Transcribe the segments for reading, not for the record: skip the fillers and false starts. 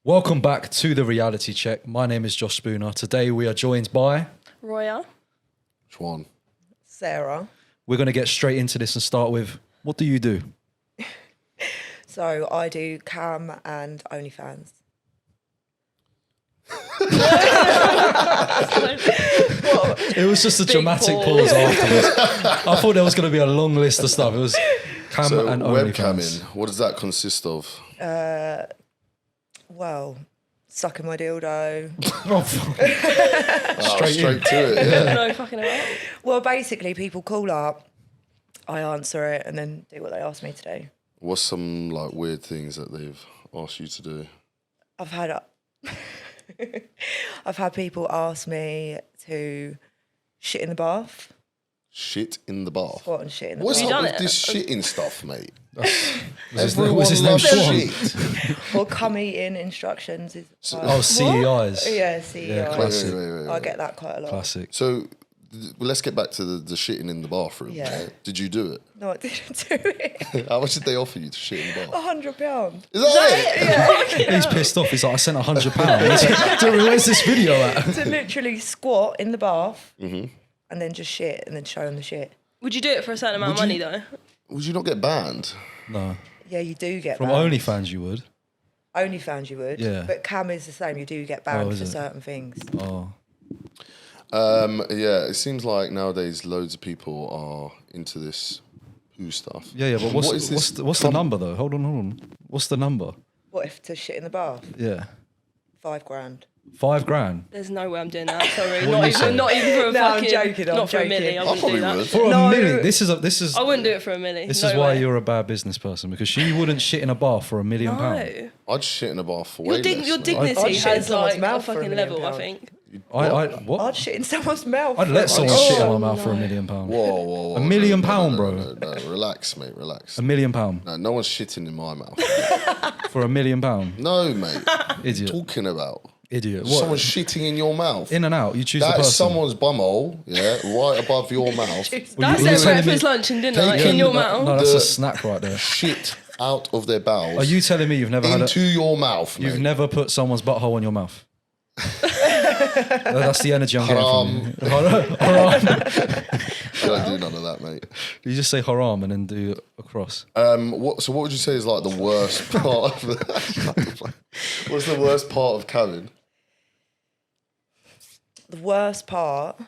Welcome back to the Reality Check. My name is Josh Spooner. Today we are joined by Roya. Which one? Sarah. We're going to get straight into this and start with, what do you do? So I do Cam and OnlyFans. It was just a dramatic pause afterwards. I thought there was going to be a long list of stuff. It was Cam and OnlyFans. Webcamming, what does that consist of? Well, sucking my dildo. Straight to it. Yeah. No fucking about. Well, basically, people call up, I answer it, and then do what they ask me to do. What's some like weird things that they've asked you to do? I've had people ask me to shit in the bath, Shit in the bath. squat and shit in the What's bath, up done with it? this shitting stuff, mate? Was his name loves Sean? shit. or cum eating instructions. Is Oh, CEIs. yeah, see, Yeah, classic. I get that quite a lot. Classic. So let's get back to the shitting in the bathroom. Yeah. Right? Did you do it? No, I didn't do it. How much did they offer you to shit in the bath? £100. Is that it? He's pissed off. He's like, I sent £100. Dude, where's this video at? To literally squat in the bath Mm-hmm. and then just shit and then show them the shit. Would you do it for a certain amount of Would money you- though? Would you not get banned? No. Yeah, you do get From banned. OnlyFans you would. OnlyFans you would. Yeah. But Cam is the same. You do get banned Oh, is for it? certain things. Oh. Yeah, it seems like nowadays loads of people are into this poo stuff. Yeah, but What is this what's the number though? Hold on. What's the number? What if to shit in the bath? Yeah. £5,000. $5,000. There's no way I'm doing that. Sorry, What are you saying? not even for a No, I'm fucking. joking, I'm not for a joking. milli. I I wouldn't probably do that. would. For No. a million. This is I wouldn't do it for a milli. This no is why way. you're a bad business person, because she wouldn't shit in a bath for £1 million. No. I'd shit in a bath for way Your, less. your mate. dignity I'd shit in has someone's like a mouth for fucking £1 million. level. I think. What? I'd shit in someone's mouth. I'd let someone Oh, shit in my mouth for £1 million. Whoa. £1 million, no, bro. No, relax, mate, relax. £1 million No one's shitting in my mouth. for £1 million. No, mate. Idiot. Talking about Idiot. someone's What? shitting in your mouth. In and out. You choose the That's person. someone's bumhole, yeah, right above your mouth. Well, That's you- their you're telling breakfast, me- lunch, and dinner Taking in your the- mouth. No, that's The- a snack right there. Shit out of their bowels. Are you telling me you've never had into your mouth, mate? you've never put someone's butthole in your mouth? That's the energy I'm getting from you. Haram. I don't do none of that, mate. You just say haram and then do a cross. What would you say is like the worst part of what's the worst part of cabin? The worst part,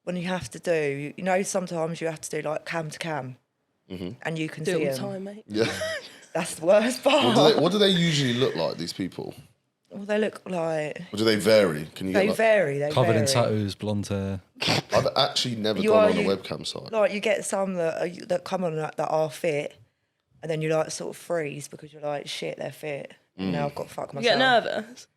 when you have to do, you know, sometimes you have to do like cam to cam. And you can Do see it all the them. time, mate. Yeah. That's the worst part. What do they usually look like, these people? Well, they look like... Or do they vary? Can you They get vary. They Covered vary. in tattoos, blonde hair. I've actually never You gone are- on a you- webcam site. Like, you get some that come on that are fit, and then you like sort of freeze because you're like, shit, they're fit. Now I've got to fuck You myself. get nervous.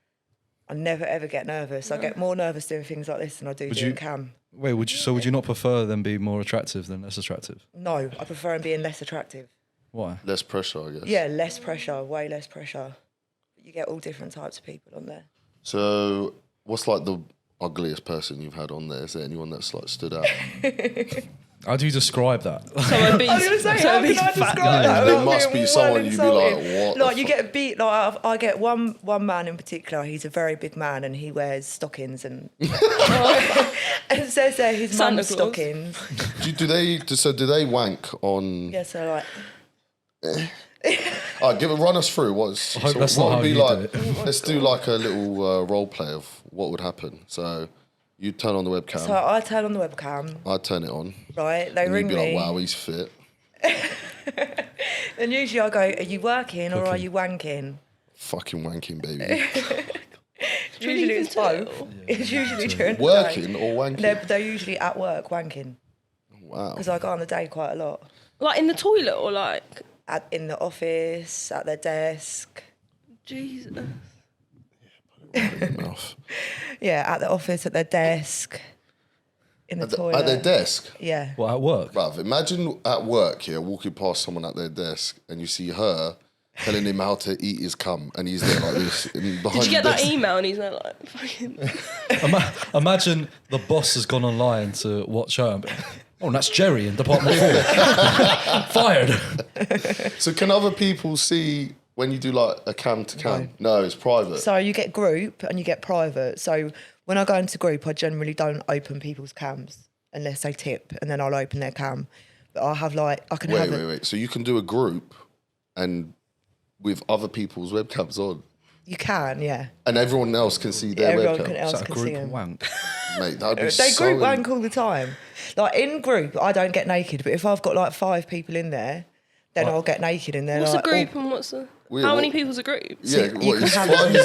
I never ever get nervous. I get more nervous doing things like this than I do doing you- cam. Wait, would you not prefer them be more attractive than less attractive? No, I prefer them being less attractive. Why? Less pressure, I guess. Yeah, less pressure, way less pressure. You get all different types of people on there. So what's like the ugliest person you've had on there? Is there anyone that's like stood out? How do you describe that? So a beast. I was gonna say, so how a can beast I fat describe guy. that? There without must being be someone well you'd be like, insulting? what the Like you fuck? get beat. Like I get one man in particular. He's a very big man and he wears stockings and and it says there his Santa mum's Claus. stockings. do they wank on? Yeah, so like All right, run us through. What's hope that's what not would how be you like? do it. Let's do like a little role play of what would happen. So you turn on the webcam. so I turn on the webcam. I turn it on. Right, they And ring you'd be me. like, wow, he's fit. And usually I go, "Are you working or are you wanking?" Fucking wanking, baby. Usually it's both. It's usually during the day. Working or wanking? They're usually at work wanking Wow. because I go on the day quite a lot. Like in the toilet or like. In the office, at their desk. Jesus. Enough. Yeah, at the office, at their desk, in the toilet. At their desk. Yeah. What, at work? Bruv, imagine at work, yeah, walking past someone at their desk and you see her telling him how to eat his cum and he's there like this. And behind Did you get the that desk. email and he's like fucking. Imagine the boss has gone online to watch her. Oh, and that's Jerry in Department 4. Fired. So can other people see When you do like a cam to cam, no, it's private. So you get group and you get private. So when I go into group, I generally don't open people's cams unless they tip, and then I'll open their cam. But I have like I can have Wait. So you can do a group and with other people's webcams on, You can, yeah. and everyone else can see their Everyone webcam. else Is that a can group see 'em. wank? Mate, that'd be They so. group wank all the time. Like in group, I don't get naked, but if I've got like 5 people in there, then I'll get naked in there. What's like, a group and what's a... Weird, How what- many people's a group? Yeah, you what can is have five?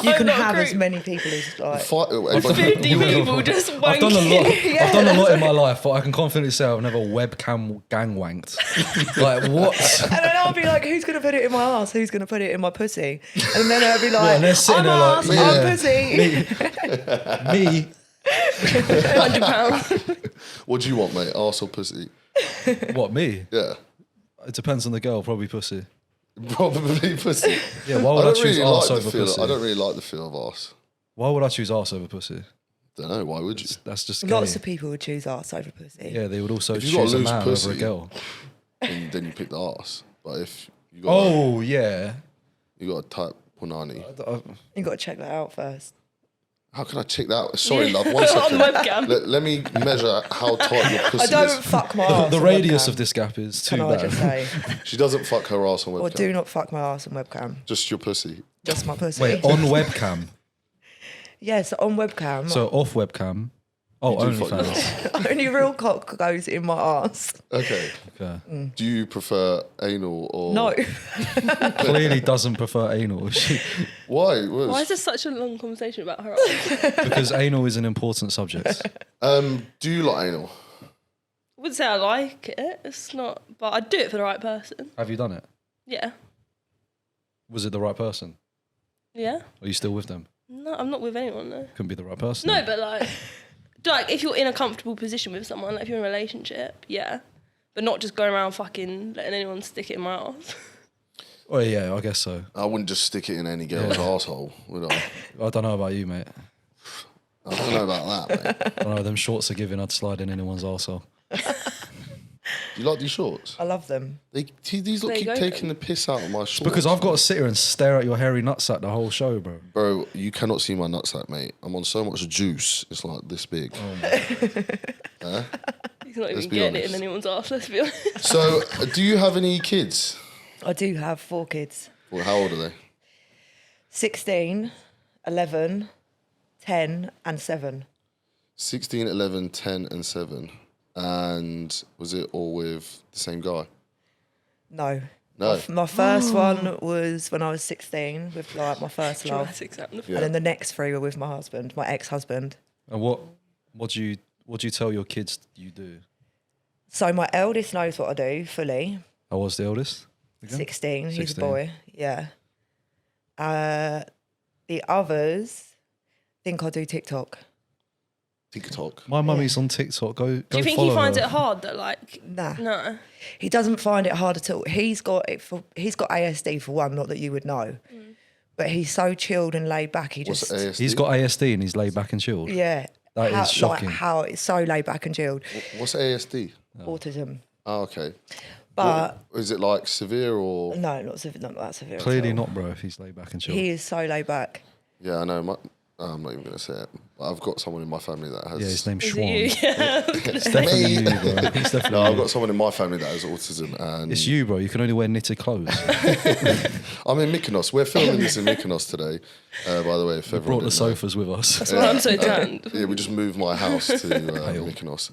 you can not a have as group. many people as like. 50 people just wanking. I've done a lot. I've done a lot in my life, but I can confidently say I've never webcam gang wanked. Like what? And then I'll be like, who's going to put it in my ass? Who's going to put it in my pussy? And then I'll be like, and they're sitting I'm there like, ass, yeah. I'm pussy. Me? £100. What do you want, mate? Arse or pussy? What, me? Yeah, It depends on the girl, probably pussy. probably pussy. Yeah, why would I, choose really arse like over the feel. pussy? I don't really like the feel of arse. Why would I choose arse over pussy? Don't know. Why would you? That's just gay. Lots of people would choose arse over pussy. Yeah, they would also If you got choose a loose man pussy- over a girl. Then you pick the arse. But if you got Oh, yeah. you got a type punani, You've got to check that out first. how can I check that out? Sorry, love. 1 On second. webcam. Let me measure how tight your pussy I don't is. fuck my ass The on radius webcam, of this gap is too can I bad. just say? She doesn't fuck her ass on webcam. Or do not fuck my ass on webcam. Just your pussy. Just my pussy. Wait, on webcam. Yes, on webcam. So off webcam. Oh, You do fuck OnlyFans. Only real cock goes in my ass. Okay. Okay. Do you prefer anal or No. Clearly doesn't prefer anal. Why? Why is this such a long conversation about her ass? Because anal is an important subject. Do you like anal? I wouldn't say I like it. It's not... But I'd do it for the right person. Have you done it? Yeah. Was it the right person? Yeah. Are you still with them? No, I'm not with anyone, no. Couldn't be the right person. No, but like if you're in a comfortable position with someone, like if you're in a relationship, yeah. But not just going around fucking letting anyone stick it in my ass. Oh yeah, I guess so. I wouldn't just stick it in any girl's arsehole, would I? I don't know about you, mate. I don't know about that, mate. I don't know, them shorts are giving, I'd slide in anyone's arsehole. Do you like these shorts? I love them. These lot There you keep go, taking then. the piss out of my shorts. Because I've got to sit here and stare at your hairy nutsack the whole show, bro. Bro, you cannot see my nutsack, mate. I'm on so much juice. It's like this big. He's not Let's even be getting it honest. in anyone's ass, let's be honest. So, do you have any kids? I do have 4 kids. Well, how old are they? 16, 11, 10 and 7. 16, 11, 10 and 7. And was it all with the same guy? No. No. My first one was when I was 16 with like my first love. Dramatic sound. Yeah. And then the next 3 were with my husband, my ex-husband. And what do you tell your kids you do? So my eldest knows what I do fully. How was the eldest? Again? 16, he's a 16. boy, yeah. The others think I do TikTok. TikTok. My mummy's on TikTok. Go Do you think follow he finds her. it hard that like Nah. no? He doesn't find it hard at all. He's got ASD for one, not that you would know. But he's so chilled and laid back. He What's just ASD? He's got ASD and he's laid back and chilled. yeah. That is shocking. How it's so laid back and chilled. What's ASD? Autism. Oh, okay. But Is it like severe or? no, not that severe. at Clearly all. not, bro, if he's laid back and chilled. He is so laid back. Yeah, I know. I'm not even going to say it. But I've got someone in my family that has. Yeah, his name's Is Schwan. it you? Yeah. It's definitely you, bro. It's definitely No, I've you. got someone in my family that has autism, and It's you, bro. You can only wear knitted clothes. I'm in Mykonos. We're filming this in Mykonos today. By the way, if everyone Brought the didn't know. sofas with us. That's why I'm so tanned. Yeah, we just moved my house to Mykonos.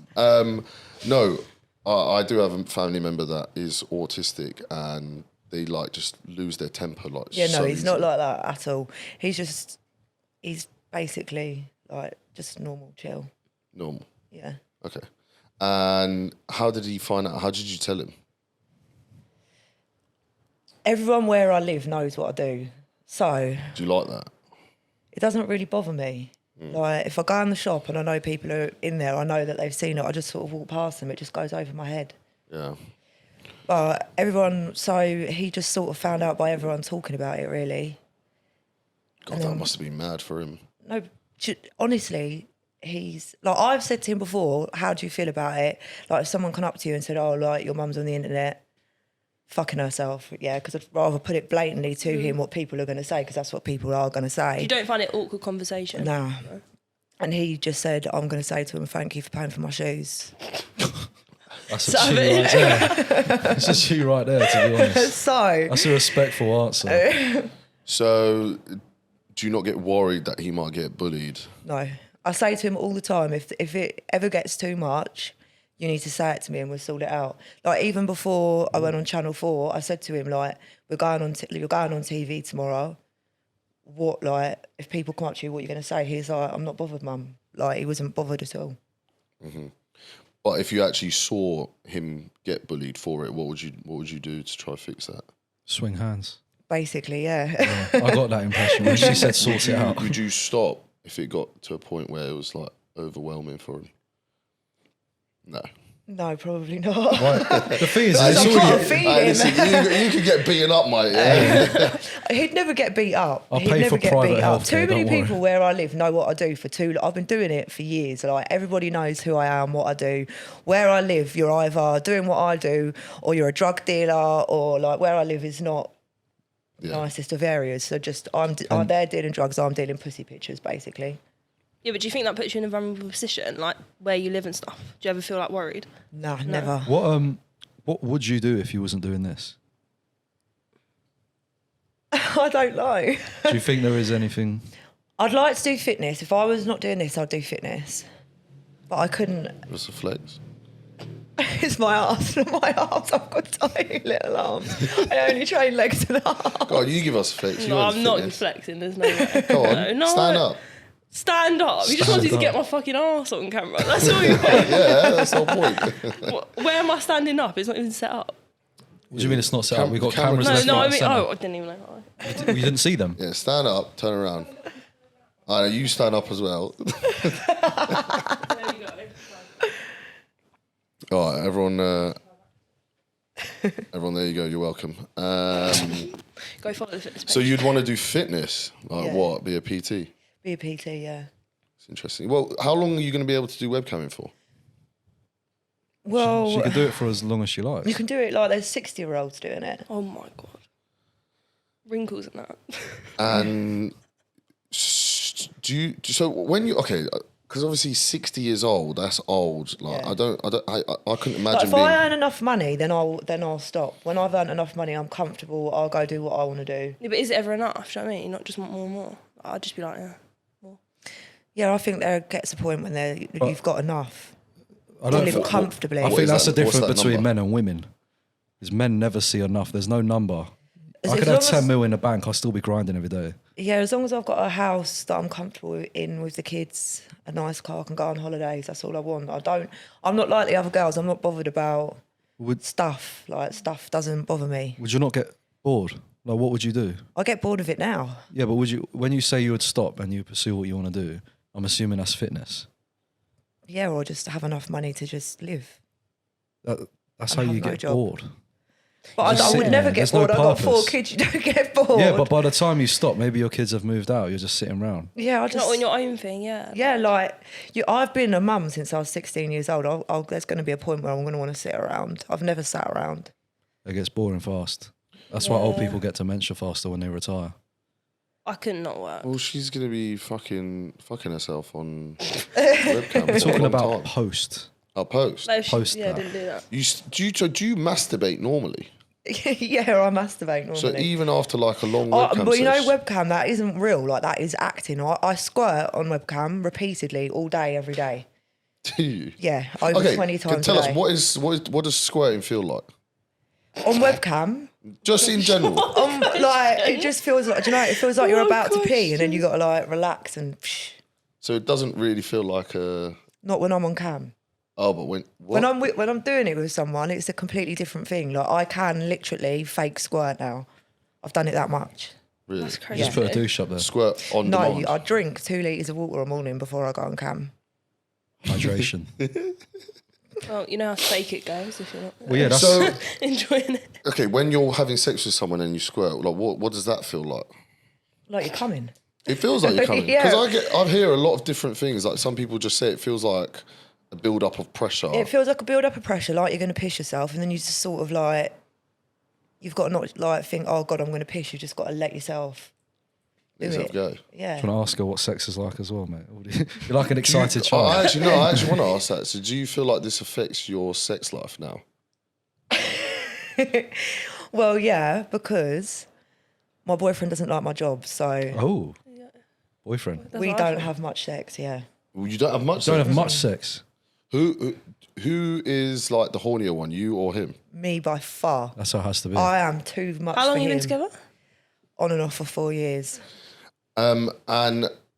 No, I do have a family member that is autistic, and they like just lose their temper like. Yeah, no, so he's not easily. like that at all. He's basically like just normal, chill. Normal. Yeah. Okay. And how did he find out? How did you tell him? Everyone where I live knows what I do. So Do you like that? it doesn't really bother me. Like if I go in the shop and I know people are in there, I know that they've seen it, I just sort of walk past them, it just goes over my head. Yeah. But everyone, so he just sort of found out by everyone talking about it, really. God, that must have been mad for him. No, honestly, he's like, I've said to him before, how do you feel about it? Like if someone come up to you and said, oh, like your mum's on the internet, fucking herself, yeah, because I'd rather put it blatantly to him what people are going to say, because that's what people are going to say. You don't find it awkward conversation? Nah. And he just said, I'm going to say to him, thank you for paying for my shoes. That's a chew right there. That's a chew right there, to be honest. So... That's a respectful answer. So, do you not get worried that he might get bullied? No. I say to him all the time, if it ever gets too much, you need to say it to me and we'll sort it out. Like, even before I went on Channel 4, I said to him, like, you're going on TV tomorrow. What, like, if people come up to you, what are you going to say? He's like, I'm not bothered, mum. Like, he wasn't bothered at all. Mm-hmm. But if you actually saw him get bullied for it, what would you do to try to fix that? Swing hands. Basically, yeah. I got that impression when she said sort it out. Would you stop if it got to a point where it was like overwhelming for him? No. No, probably not. Right. The thing is, I've it's got a already... feeling. Listen, you could get beaten up, mate. Yeah. He'd never get beat up. I'll He'd pay never for get private beat up. healthcare, Too many don't worry. people where I live know what I do for I've been doing it for years. Like, everybody knows who I am, what I do. Where I live, you're either doing what I do, or you're a drug dealer, or like where I live is not the nicest of areas. So just I'm there dealing drugs. I'm dealing pussy pictures, basically. Yeah, but do you think that puts you in a vulnerable position, like where you live and stuff? Do you ever feel like worried? Nah, never. What would you do if you wasn't doing this? I don't know. Do you think there is anything? I'd like to do fitness. If I was not doing this, I'd do fitness. But I couldn't. What's the flex? It's my arse. My arms. I've got tiny little arms. I only train legs and arms. Go on, you give us a flex. No, I'm not flexing. There's no way. Go on, No, stand up. Stand up. You just wanted to get my fucking arse on camera. That's all you want. Yeah, that's the whole point. Where am I standing up? It's not even set up. What do you mean it's not set up? We got cameras cameras No, left, right, I centre. I didn't even know. You didn't see them? Yeah, stand up, turn around. I know, you stand up as well. There you go. All right, everyone, there you go. You're welcome. Go follow the fitness page. So you'd want to do fitness? Like Yeah. what? Be a PT? Be a PT, yeah. It's interesting. Well, how long are you going to be able to do webcamming for? Well, She could do it for as long as she likes. you can do it like there's 60-year-olds doing it. Oh my god. Wrinkles and that. And so when you because obviously 60 years old, that's old. Like Yeah. I couldn't Like, imagine if being. I earn enough money, then I'll stop. When I've earned enough money, I'm comfortable. I'll go do what I want to do. Yeah, but is it ever enough? Do you know what I mean? Not just want more and more. I'd just be like, yeah. Yeah, I think there gets a point when you've got enough. I To don't live think- comfortably. I What think is that's that- the what's difference that between number? men and women. Because men never see enough. There's no number. As I could long have as- 10 mil in the bank, I'll still be grinding every day. Yeah, as long as I've got a house that I'm comfortable in with the kids, a nice car, I can go on holidays. That's all I want. I'm not like the other girls. I'm not bothered about stuff. Like, stuff doesn't bother me. Would you not get bored? Like, what would you do? I get bored of it now. Yeah, but when you say you would stop and you pursue what you want to do, I'm assuming that's fitness. Yeah, or just have enough money to just live. That's I how you have no get job. bored. But Just I sit would there. never get There's no bored. I've got 4 purpose. kids. You don't get bored. Yeah, but by the time you stop, maybe your kids have moved out. You're just sitting around. Yeah, I It's just... not on your own thing, yeah. Yeah, like, I've been a mum since I was 16 years old. There's going to be a point where I'm going to want to sit around. I've never sat around. It gets boring fast. That's why old people get dementia faster when they retire. I could not work. Well, she's going to be fucking herself on webcam. We're for a talking long about time. post. Post. Like, Post yeah, that. didn't do that. Do you masturbate normally? Yeah, I masturbate normally. So even after like a long webcam but you know, session- webcam, that isn't real. Like, that is acting. I squirt on webcam repeatedly all day, every day. Do you? Yeah, over 20 times tell a us day. what does squirting feel like? On webcam, Just in general. like, it just feels like, do you know, it feels like you're What about to a pee and then you got to like relax and So it doesn't really feel like a. not when I'm on cam. Oh, but when what? When I'm doing it with someone, it's a completely different thing. Like, I can literally fake squirt now. I've done it that much. really? That's crazy. Just put a douche up there. Squirt on No, demand. I drink 2 litres of water a morning before I go on cam. Hydration. Well, you know how fake it goes if you're not Well, yeah, that's... So enjoying it. okay, when you're having sex with someone and you squirt, like what does that feel like? Like, you're coming. It feels like you're coming Yeah. because I hear a lot of different things. Like some people just say it feels like a build up of pressure. It feels like a build up of pressure, like you're going to piss yourself, and then you just sort of like you've got to not like think, oh God, I'm going to piss. You've just got to let yourself do Let yourself it. go. Yeah. Trying to ask her what sex is like as well, mate. You're like an excited child. I actually want to ask that. So do you feel like this affects your sex life now? Well, yeah, because my boyfriend doesn't like my job, so Oh, boyfriend. That's we what I don't thought. have much sex. Yeah. Well, you don't have much. Don't sex. have much sex. Who is like the hornier one, you or him? Me by far. That's how it has to be. I am too much. How long for have you been him. together? On and off for 4 years. And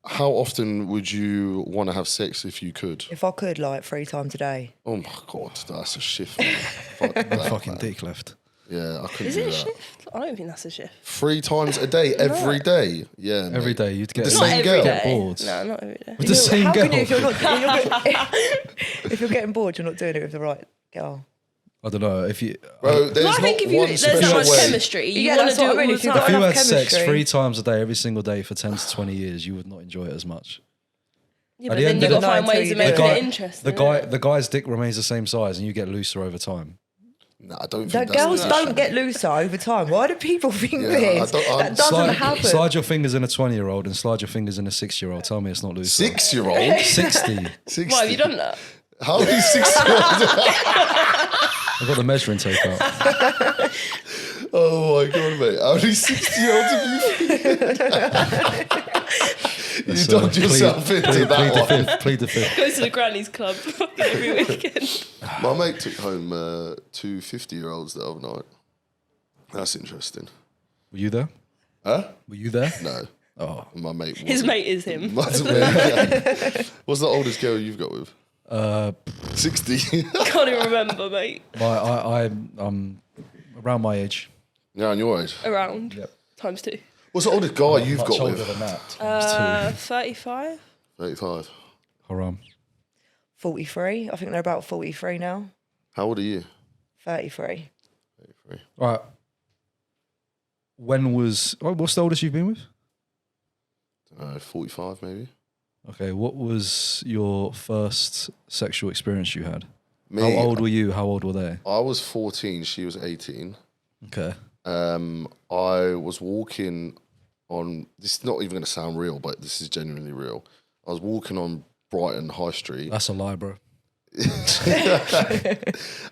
how often would you want to have sex if you could? If I could, like 3 times a day. Oh my God, that's a shift. Man. Fuck that, Fucking man. dick left. Yeah, I couldn't Is do it a that. shift? I don't think that's a shift. 3 times a day, every day. Yeah, Every mate. day you'd get The Not same every girl. day. bored. No, not every day. With the same How girl. can you, if you're getting bored, you're not doing it with the right girl. I don't know if you. Bro, there's No, I not think if one there's that special much way. chemistry, you Yeah, want that's to do what it I mean, all if the you've time. If you enough had sex chemistry. 3 times a day, every single day for 10 to 20 years, you would not enjoy it as much. Yeah, At but the then end you've of got the to find night, ways of until you making know. it interesting. The guy's dick remains the same size, and you get looser over time. Nah, I don't The think that's girls the don't issue. get looser over time. Why do people think Yeah, this? I don't- That doesn't happen. Slide your fingers in a 20-year-old and slide your fingers in a 6-year-old. Tell me it's not looser. 6-year-old? 60. 60. Why have you done that? How many 6-year-olds? I've got the measuring tape out. Oh my God, mate. How many 60-year-olds have you Let's, dumped yourself into that one? Plead the fifth. Go to the granny's club every weekend. My mate took home 2 50-year-olds the other night. That's interesting. Were you there? Huh? Were you there? No. Oh, My mate His wasn't. mate is him. What's the oldest girl you've got with? 60. Can't even remember, mate. I'm around my age. Yeah, on your age. Around. Yep. Times 2. What's the oldest guy you've Much got older with? than that. Times 35. 35. two. Haram. 43. I think they're about 43 now. How old are you? 33. 33. All right. What's the oldest you've been with? 45 maybe. Okay, what was your first sexual experience you had? Me, How old were you? How old were they? I was 14, she was 18. Okay. I was walking on, this is not even going to sound real, but this is genuinely real. I was walking on Brighton High Street That's a lie, bro.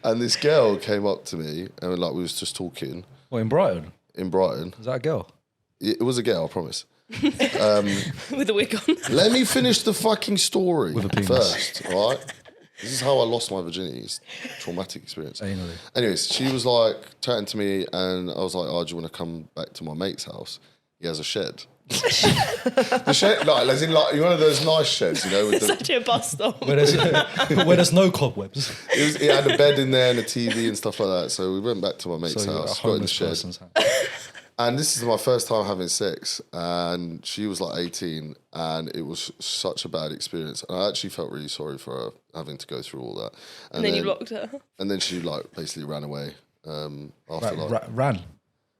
and this girl came up to me and like we was just talking What, in Brighton? in Brighton. Is that a girl? It was a girl, I promise. With a wig on. Let me finish the fucking story With a penis. first, all right? This is how I lost my virginity. It's a traumatic experience. Anally. Anyways, she was like chatting to me and I was like, oh, do you want to come back to my mate's house? He has a shed. The shed, like, as in like, one of those nice sheds, you know, with It's the, actually a bus stop. Where there's no cobwebs. it had a bed in there and a TV and stuff like that. So we went back to my mate's So you're a house, got in the homeless shed. person's house. And this is my first time having sex, and she was like 18, and it was such a bad experience. And I actually felt really sorry for her having to go through all that. And then you blocked her. And then she like basically ran away. After like Ran.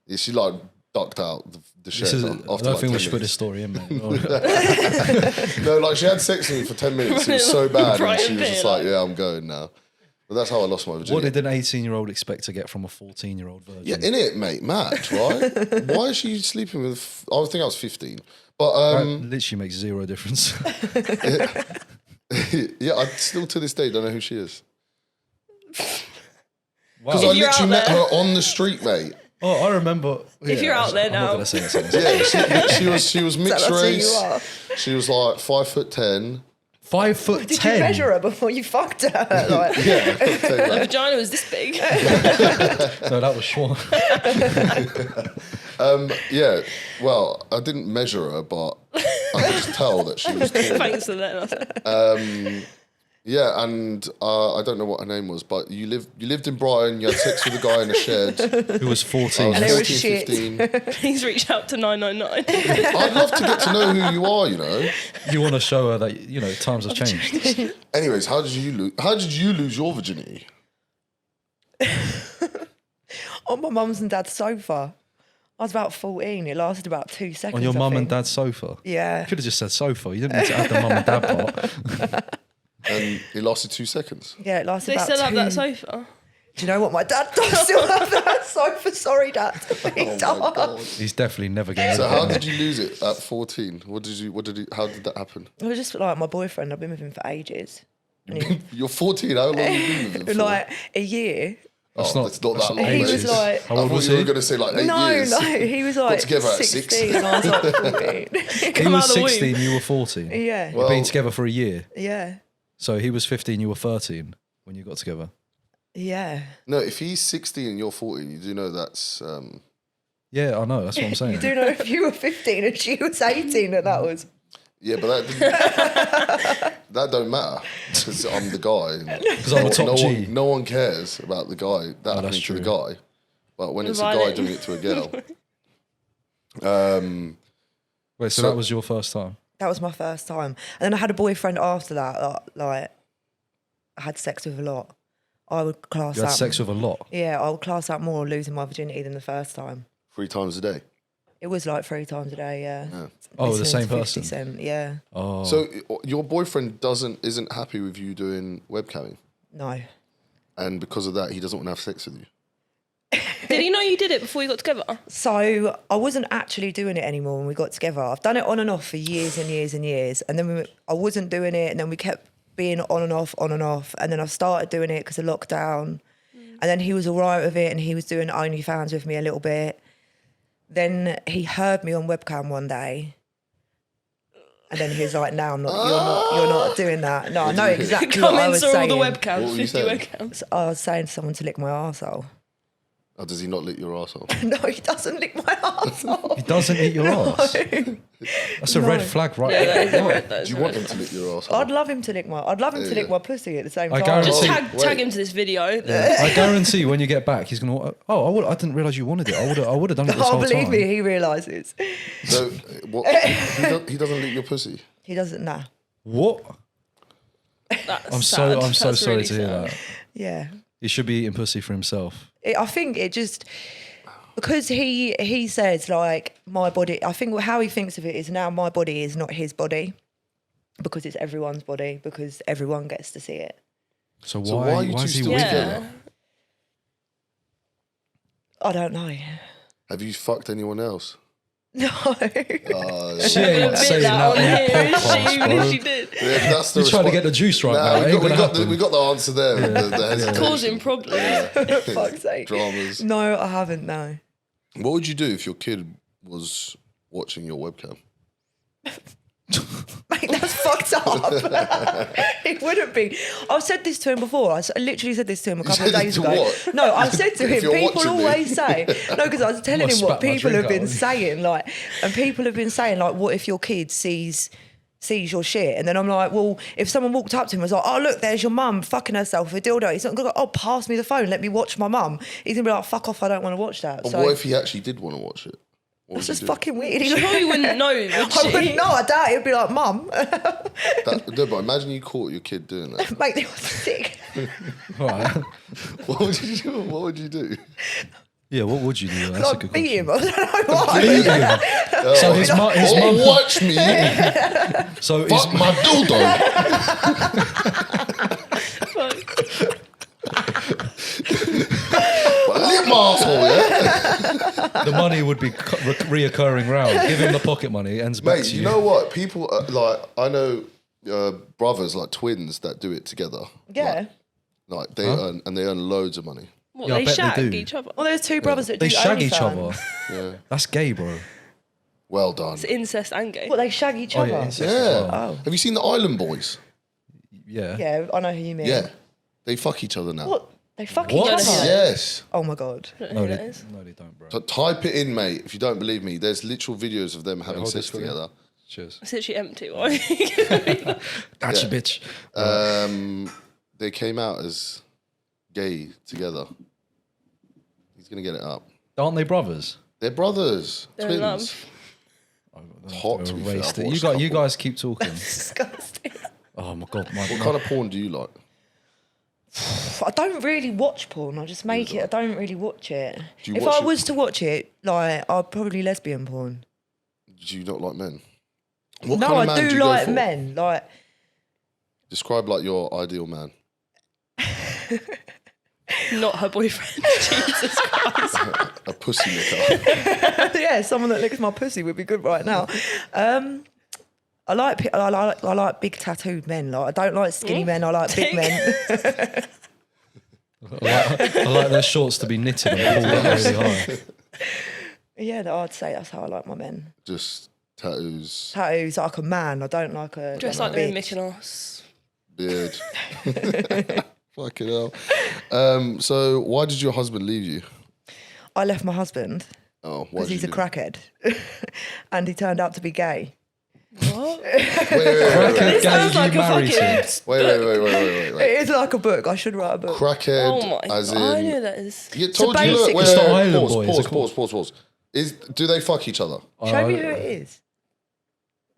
yeah, she like ducked out the shed. This is, I after, don't like, think 10 we should put this minutes. story in, mate. No, like she had sex with me for 10 minutes. It was so bad, and Brighton she was just Pier, like, like- "Yeah, I'm going now." But that's how I lost my virginity. What did an 18-year-old expect to get from a 14-year-old virgin? Yeah, in it, mate, mad, right? Why is she sleeping with? I think I was 15, but That literally makes zero difference. yeah, I still to this day don't know who she is Wow. because I If you're literally out met there- her on the street, mate. Oh, I remember. If you're out there I'm now. not gonna say this. Yeah, she was mixed That's who race. you are. She was like 5'10". 5'10". Did you measure her before you fucked her? Like, Yeah, take The that. vagina was this big. No, that was Sean. Yeah, well, I didn't measure her, but I could just tell that she was tall. Thanks for letting us. Yeah, and I don't know what her name was, but you lived in Brighton. You had sex with a guy in a shed. Who was 14. I And it was was 14, shit. 15. Please reach out to 999. I'd love to get to know who you are, you know. You want to show her that, you know, times have changed. Anyways, how did you lose your virginity? on my mum's and dad's sofa. I was about 14. It lasted about 2 seconds. On your I mum and think. dad's sofa. Yeah. You could have just said sofa. You didn't need to add the mum and dad part. And it lasted 2 seconds. Yeah, it lasted They about still have 2. that sofa. Do you know what my dad does? Still have that sofa. Sorry, Dad. He Oh my died. God. He's definitely never going to. So how did you lose it at 14? How did that happen? It was just like my boyfriend. I've been with him for ages. And You're 14. How long have you been with him for? like a year. That's Oh, not- that's not that long. He mate. was like, How I old thought was you were he? going to say like 8 no, years. he was like together at 6. 16 and I was like 14. He Come was out of the womb. 16, you were 14. yeah, You've Well- been together for a year. yeah, So he was 15, you were 13 when you got together. yeah. No, if he's 16 and you're 14, you do know that's... Yeah, I know. That's what I'm saying. You do know if you were 15 and she was 18 that was... Yeah, but that don't matter because I'm the guy. Because I'm the top G. No one cares about the guy that happening to the guy, but when it's a guy Violent. doing it to a girl, Wait, so So- that was your first time? That was my first time. And then I had a boyfriend after that. Like I had sex with a lot. I would class You that... had sex with a lot. Yeah, I would class that more losing my virginity than the first time. 3 times a day. It was like 3 times a day, yeah. Oh, the Listening same to 50 person. Cent, yeah. Oh, So your boyfriend isn't happy with you doing webcamming, No. and because of that, he doesn't want to have sex with you. Did he know you did it before you got together? So I wasn't actually doing it anymore when we got together. I've done it on and off for years and years and years. And then I wasn't doing it, and then we kept being on and off. And then I started doing it because of lockdown. And then he was all right with it, and he was doing OnlyFans with me a little bit. Then he heard me on webcam one day. And then he was like, "No, you're not doing that." No, I know exactly what Come I in, was saw all saying. the What webcams, were you 50 saying? webcams. So I was saying to someone to lick my arsehole. Or does he not lick your arsehole? No, he doesn't lick my arsehole. he doesn't eat your ass. That's a red flag, right? Yeah, that is a there. red, that is Do you a want red. him to lick your arsehole? I'd love him to lick my pussy at the same I time. guarantee- Just Oh, tag wait. him to this video. I guarantee when you get back, he's gonna. Oh, I didn't realize you wanted it. I would have done it this Oh, whole believe time. me, he realises. So what? He doesn't lick your pussy. He doesn't know. What? That's I'm sad. so That's sorry really to hear sad. that. Yeah. He should be eating pussy for himself. I think it just... Because he says, like, my body... I think how he thinks of it is now my body is not his body because it's everyone's body, because everyone gets to see it. So why, So why are you two is he still with together? you? I don't know. Have you fucked anyone else? No. She ain't Admit saying that that on on here, podcast, even if bro. she did. Yeah, that's the You're trying to response. get the juice right Nah, now. It ain't we gonna got happen. the answer there. The hesitation. Causing problems. For fuck's sake. Dramas. No, I haven't, no. What would you do if your kid was watching your webcam? Mate, that's fucked up. It wouldn't be. I've said this to him before. I literally said this to him a couple of said it days to ago. what? No, I said to If him, you're people watching me. always say, no, because I was telling Must him what spat my people drink have been out. saying, like, and people have been saying, like, what if your kid sees your shit? And then I'm like, well, if someone walked up to him and was like, oh, look, there's your mum fucking herself with a dildo. He's not going to go, oh, pass me the phone, let me watch my mum. He's going to be like, fuck off, I don't want to watch that. But So what if he actually did want to watch it? What that's would just you do? fucking weird. She probably wouldn't know, would I she? wouldn't know, I doubt it. He'd be like, mum, No, but imagine you caught your kid doing that. mate, they were sick. Right. What would you do? What would you do? Yeah, what would you do? That's a Like, good beat question. him. I don't know why. Beat him. So his Oh, mum. watch me So his, fuck my dildo. But lick my asshole, yeah? the money would be reoccurring round. Give him the pocket money, ends back Mate, to you know what? People, I know brothers, like twins, that do it together. Yeah. Like they earn loads of money. What, Yeah, I they bet they shag do. each other? Well, there's two brothers that They do shag each OnlyFans. other. Yeah. That's gay, bro. Well done. It's incest and gay. What, they shag each Oh, other? yeah, incest as Yeah. well. Have you seen the Island Boys? Yeah. Yeah, I know who you mean. Yeah. They fuck each other now. What? They fuck What? each other? Yeah. Yes. Oh my God. I don't No, know who that they, is. no, they don't, bro. So type it in, mate, if you don't believe me. There's literal videos of them having hold sex this for me. together. Cheers. It's literally empty. Why? Gotcha, Yeah. bitch. They came out as gay together. He's going to get it up. Aren't they brothers? They're brothers. They're in twins. love. Hot, to be fair. Erased I've it. watched You a guys keep talking. Disgusting. Oh my god, What kind of porn do you like? I don't really watch porn. I just make it. I don't really watch it. Do you If watch I it? was to watch it, like, I'd probably lesbian porn. Do you not like men? What No, kind of I man do you go like for? men. Like, Describe like your ideal man. Not her boyfriend. Jesus Christ. A pussy licker. Yeah, someone that licks my pussy would be good right now. I like big tattooed men. Like I don't like skinny men. I like big men. I like their shorts to be knitted and pulled up really high. Yeah, I'd say that's how I like my men. Just tattoos, Tattoos like a man. I don't like a Dress like they're in Mykonos. beard. Fucking hell. So why did your husband leave you? I left my husband Oh, why because did he's you a leave? crackhead, and he turned out to be gay. What? Wait. This sounds like a Wait. It is like a book. I should write a book. Crackhead, Oh my as God. I in. know that is. You told you. basically- Look, It's the Island Boys. Pause. Do they fuck each other? Show me who it is.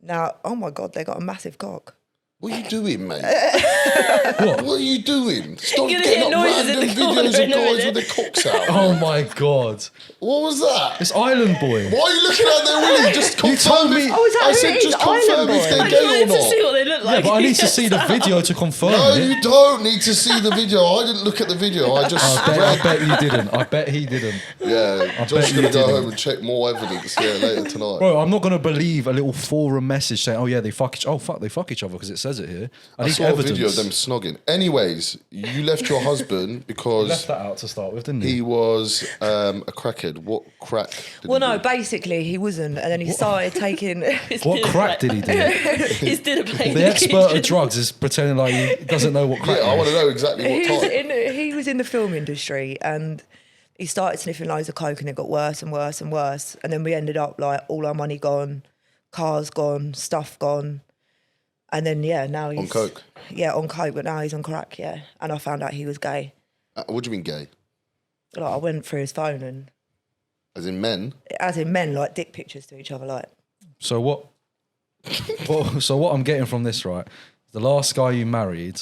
Now, oh my God, they got a massive cock. What are you doing, mate? What are you doing? Stop You're gonna getting hear up noises in random the corner videos of in a guys minute. with their cocks out. Oh my God. What was that? It's Island Boy. Why are you looking at their willy? Just confirm. You told me- Oh, is that I who said it is? just confirm Island if Boy? they're I gay just or wanted to see not. what they look Yeah, like. but I need to see the video to confirm No, it. you don't need to see the video. I didn't look at the video. I just I bet you didn't. I bet he didn't. Yeah, bet Josh's you gonna go didn't. home and check more evidence later tonight. Bro, I'm not going to believe a little forum message saying, oh yeah, they fuck each they fuck each other because it says it here. I I need saw evidence. a video of them snogging. Anyways, you left your husband because Left that out to start with, didn't he he? was a crackhead. What crack did Well, he no, do? basically he wasn't, and then he started taking. What crack did he do? His dinner plate. The expert of drugs is pretending like he doesn't know what crack Yeah, I want is. to know exactly what type. He was in the film industry, and he started sniffing loads of coke, and it got worse and worse and worse. And then we ended up like all our money gone, cars gone, stuff gone, and then now he's On coke? Yeah, on coke, but now he's on crack. Yeah, and I found out he was gay. What do you mean gay? Like I went through his phone, and As in men? as in men, like dick pictures to each other, like. So what? So what I'm getting from this, right? The last guy you married,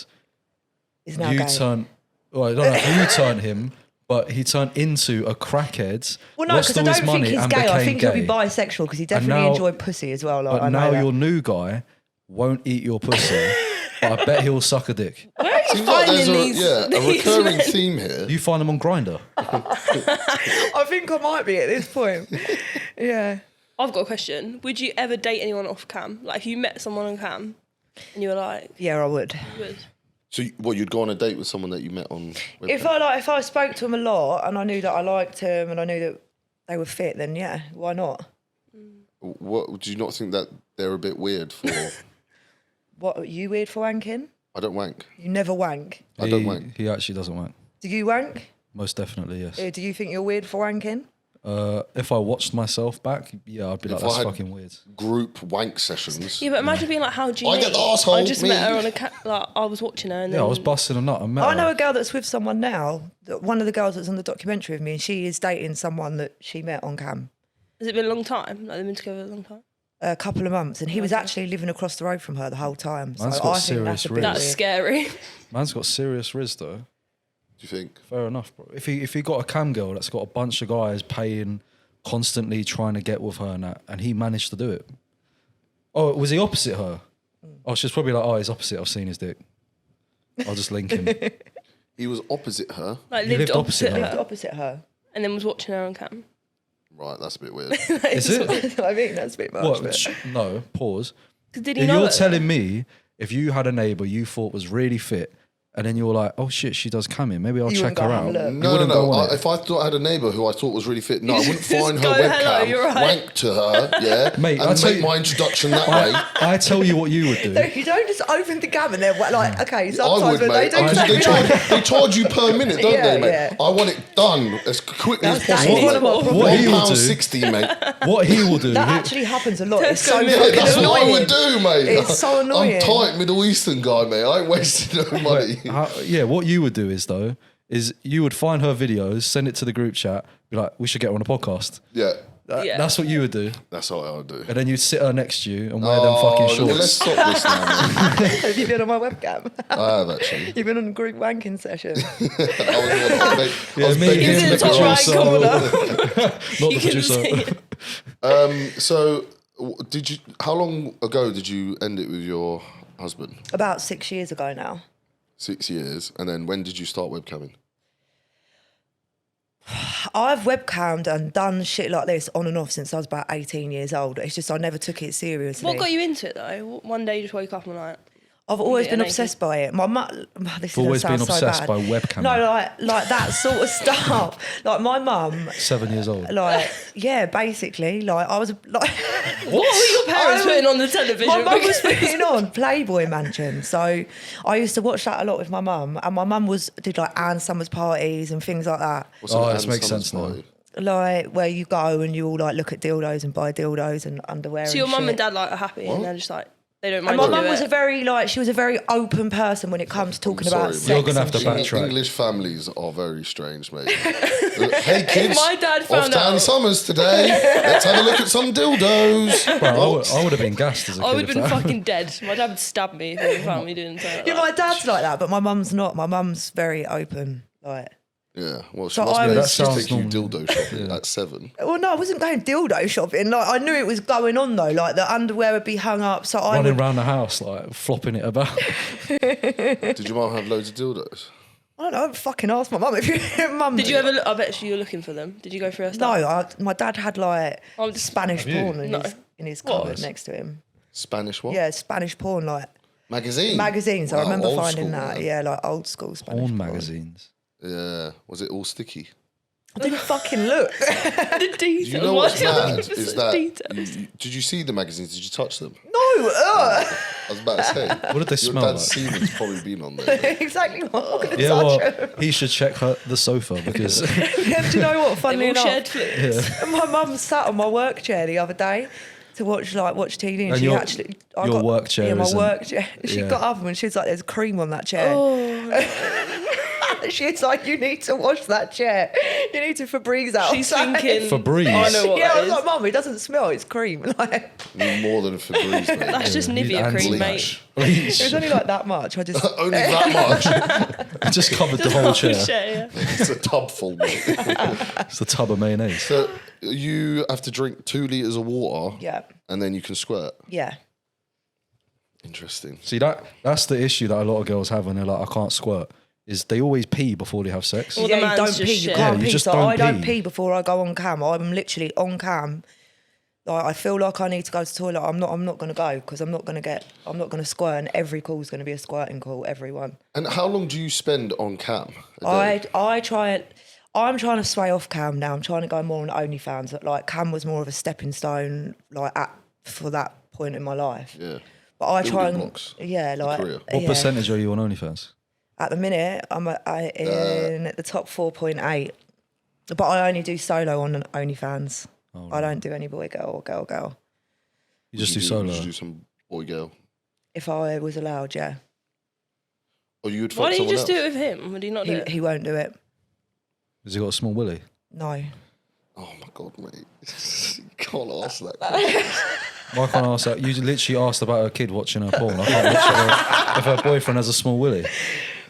He's now you gay. turned. Well, I don't know if you turned him, but he turned into a crackhead. Well, no, lost because I all his don't think money he's and gay. I became think gay. he'll be bisexual because he definitely now- enjoyed pussy as well. Like, But I know now that. your new guy won't eat your pussy, but I bet he'll suck a dick. Where are you Seems like finding there's these? a these recurring men? theme here. You find him on Grindr. I think I might be at this point. Yeah. I've got a question. Would you ever date anyone off cam? Like if you met someone on cam and you were like, Yeah, I would. you would. So, you'd go on a date with someone that you met on webcam? If I spoke to him a lot and I knew that I liked him and I knew that they were fit, then yeah, why not? What, do you not think that they're a bit weird for... What are you weird for wanking? I don't wank. You never wank. I don't wank. He actually doesn't wank. Do you wank? Most definitely, yes. Do you think you're weird for wanking? If I watched myself back, yeah, I'd be like, If I that's had- fucking weird. Group wank sessions. Yeah, but imagine being like, how do you I meet? get the arsehole, I just me. met her on a like I was watching her and Yeah, then I was busting a nut. I met I her. know a girl that's with someone now. One of the girls that's on the documentary with me, and she is dating someone that she met on cam Has it been a long time? Like they've been together a long time? a couple of months, and he was actually living across the road from her the whole time. So Man's got I think serious that's a bit riz. That's weird. scary. Man's got serious riz though. Do you think? Fair enough, bro. If he got a cam girl that's got a bunch of guys paying, constantly trying to get with her and that, and he managed to do it. Oh, was he opposite her? Oh, she's probably like, oh, he's opposite. I've seen his dick. I'll just link him. He was opposite her. Like You lived lived opposite opposite her. her Opposite her. and then was watching her on cam. Right, that's a bit weird. Is it? I think that's a bit much. What? but- No, pause. Did he know You're her? telling me if you had a neighbour you thought was really fit, and then you were like, oh shit, she does camming. Maybe I'll You check wouldn't her go have a out. look? You No. wouldn't go on it. If I thought I had a neighbour who I thought was really fit, no, I wouldn't find her go, webcam, hello, you're right. wank to her, yeah, Mate, I'll and tell make you- my introduction that way. I tell you what you would do. You don't just open the cam and they're like, okay, I sometimes would, but they mate. do Because take they me charge, like- they charge you per minute, don't Yeah, they, mate? yeah. I want it done as quickly as That's possible. one of my problems. What he will do- £1.60, mate. What he will do. That he- actually happens a lot. It's Tesco so milk. Yeah, fucking that's what I annoying. would do, mate. It's so annoying. I'm tight Middle Eastern guy, mate. I ain't wasting no money. Yeah, what you would do is you would find her videos, send it to the group chat, be like, we should get her on a podcast. Yeah, Yeah. That's what you would do. that's what I would do. And then you'd sit her next to you and wear them fucking Let's shorts. stop this now, mate. Have you been on my webcam? I have actually. You've been on a group wanking session. I was me, begging him, He's in to the make top a right choice. corner. Not You the can see producer. it. So, did you? How long ago did you end it with your husband? About 6 years ago now. 6 years, and then when did you start webcamming? I've webcammed and done shit like this on and off since I was about 18 years old. It's just I never took it seriously. What got you into it though? One day you just woke up and like, I've always been naked. obsessed by it. My mum, this You've always is gonna been sound so obsessed bad. by webcamming. No, like that sort of stuff. Like my mum, 7 years old. like yeah, basically, like I was like. what were your parents putting on the television? My mum was putting on Playboy Mansion, so I used to watch that a lot with my mum, and my mum did like Anne Summers parties and things like that. What's Oh, an this Anne makes Summers sense now. party? Like where you go and you all like look at dildos and buy dildos and underwear. So your and mum shit. and dad like are happy and they're just like they don't And mind. my you mum was it. she was a very open person when it comes to talking sorry, about but sex. You're gonna have to and shit. backtrack. English families are very strange, mate. Hey kids, my dad off found to Anne out- Summers today. Let's have a look at some dildos. Bro, I would have been gassed as a kid. I would have if been that- fucking dead. My dad would stab me if he found me doing something like Yeah, that. my dad's like that, but my mum's not. My mum's very open. Like, Yeah, well, she So must I be was- able to That sounds take you normal. dildo shopping at 7. well, no, I wasn't going dildo shopping. Like, I knew it was going on though. Like, the underwear would be hung up, so I running would. around the house, like flopping it about. Did your mum have loads of dildos? I don't know. Fucking ask my mum if you. Mum. Did you ever? I bet you were looking for them. Did you go through her No, stuff? my dad had like Oh, just- Spanish Have you? porn No. in his What? cupboard next to him. Spanish what? Yeah, Spanish porn, like Magazine? magazines. I Wow, remember old finding school, that. man. Yeah, like old school Spanish Porn porn. magazines. Yeah. Was it all sticky? I didn't fucking look. the details. You know Why what's do you have to mad give us is such that details? did you see the magazines? Did you touch them? No, ugh. I was about to say. What did they Your smell dad's like? semen's probably been on there. exactly what I'm gonna Yeah, touch well, them. he should check the sofa because Yeah, do you know what? Funnily They've all enough, shared fluids. my mum sat on my work chair the other day to watch TV, and And she your- actually your work chair Yeah, my isn't- work chair. She yeah. got up and she was like, "There's cream on that chair." Oh, She's like, "You need to wash that chair. You need to Febreze out." she's thinking. Febreze. I know what Yeah, I that was is. like, "Mum, it doesn't smell. It's cream." Like, Need more than Febreze, mate. That's just need Nivea cream, anti- mate. bleach. it was only like that much. I just Only that much. It just covered the whole chair. Yeah. It's a tub full, mate. It's a tub of mayonnaise. So you have to drink 2 litres of water yeah, and then you can squirt. yeah. Interesting. See, that's the issue that a lot of girls have when they're like, I can't squirt, is they always pee before they have sex. Well, the Yeah, you man's don't just pee. You shit. can't Yeah, you pee. just So don't I don't pee. pee before I go on cam. I'm literally on cam. Like, I feel like I need to go to the toilet. I'm not going to go because I'm not going to squirt. And every call's going to be a squirting call. Everyone. And how long do you spend on cam? a day? I try it. I'm trying to sway off cam now. I'm trying to go more on OnlyFans. Like, cam was more of a stepping stone, like for that point in my life. Yeah. But I try Building and blocks. yeah, like career. What yeah. percentage are you on OnlyFans? At the minute, I'm in the top 4.8. But I only do solo on OnlyFans. I don't do any boy girl or girl girl. You just Would do solo. Would you do some boy girl? If I was allowed, yeah. Or you would fuck Why don't you someone just do else? it with him? Would he not do it? He won't do it. Has he got a small willy? No. Oh my god, mate. You can't ask that question. Why can't I ask that? You literally asked about a kid watching her porn. I can't watch if her boyfriend has a small willy.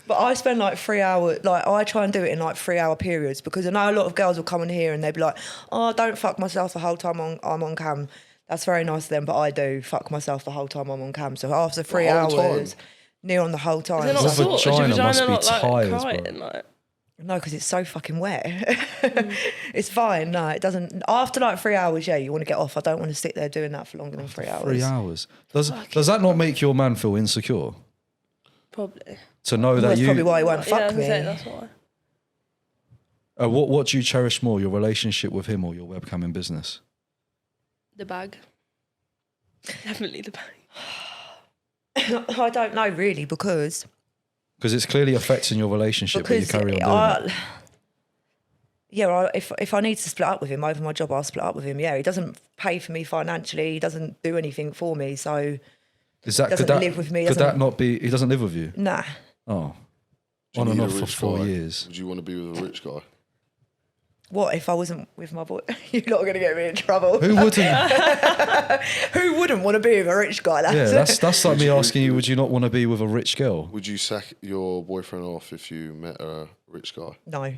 But I spend like 3 hours, like I try and do it in like 3 hour periods because I know a lot of girls will come in here and they'll be like, "Oh, I don't fuck myself the whole time I'm on cam." That's very nice of them, but I do fuck myself the whole time I'm on cam. So after 3 whole hours, near on the whole time. Is it not Your sore? Is your vagina vagina must be not like tired, bro. crying? Like, No, because it's so fucking wet. It's fine. No, it doesn't. After like 3 hours, yeah, you want to get off. I don't want to sit there doing that for longer than 3 hours. 3 hours. Does that not make your man feel insecure? probably. To know Well, that that's you... probably why he won't Yeah, I fuck was me. gonna say, that's why. What do you cherish more, your relationship with him or your webcamming business? The bag. Definitely the bag. I don't know really because Because it's clearly affecting your relationship, but you carry on doing it. yeah, if I need to split up with him over my job, I'll split up with him. Yeah, he doesn't pay for me financially. He doesn't do anything for me. So Is that, doesn't could that, live with me, Could doesn't- that not be... He doesn't live with you? nah. Oh. Do you On and need a off for rich 4 guy? years. Would you want to be with a rich guy? What if I wasn't with my boy? You're not going to get me in trouble. Who wouldn't? Yeah, Who wouldn't want to be with a rich guy? that's like me asking you, would you not want to be with a rich girl? Would you sack your boyfriend off if you met a rich guy? No.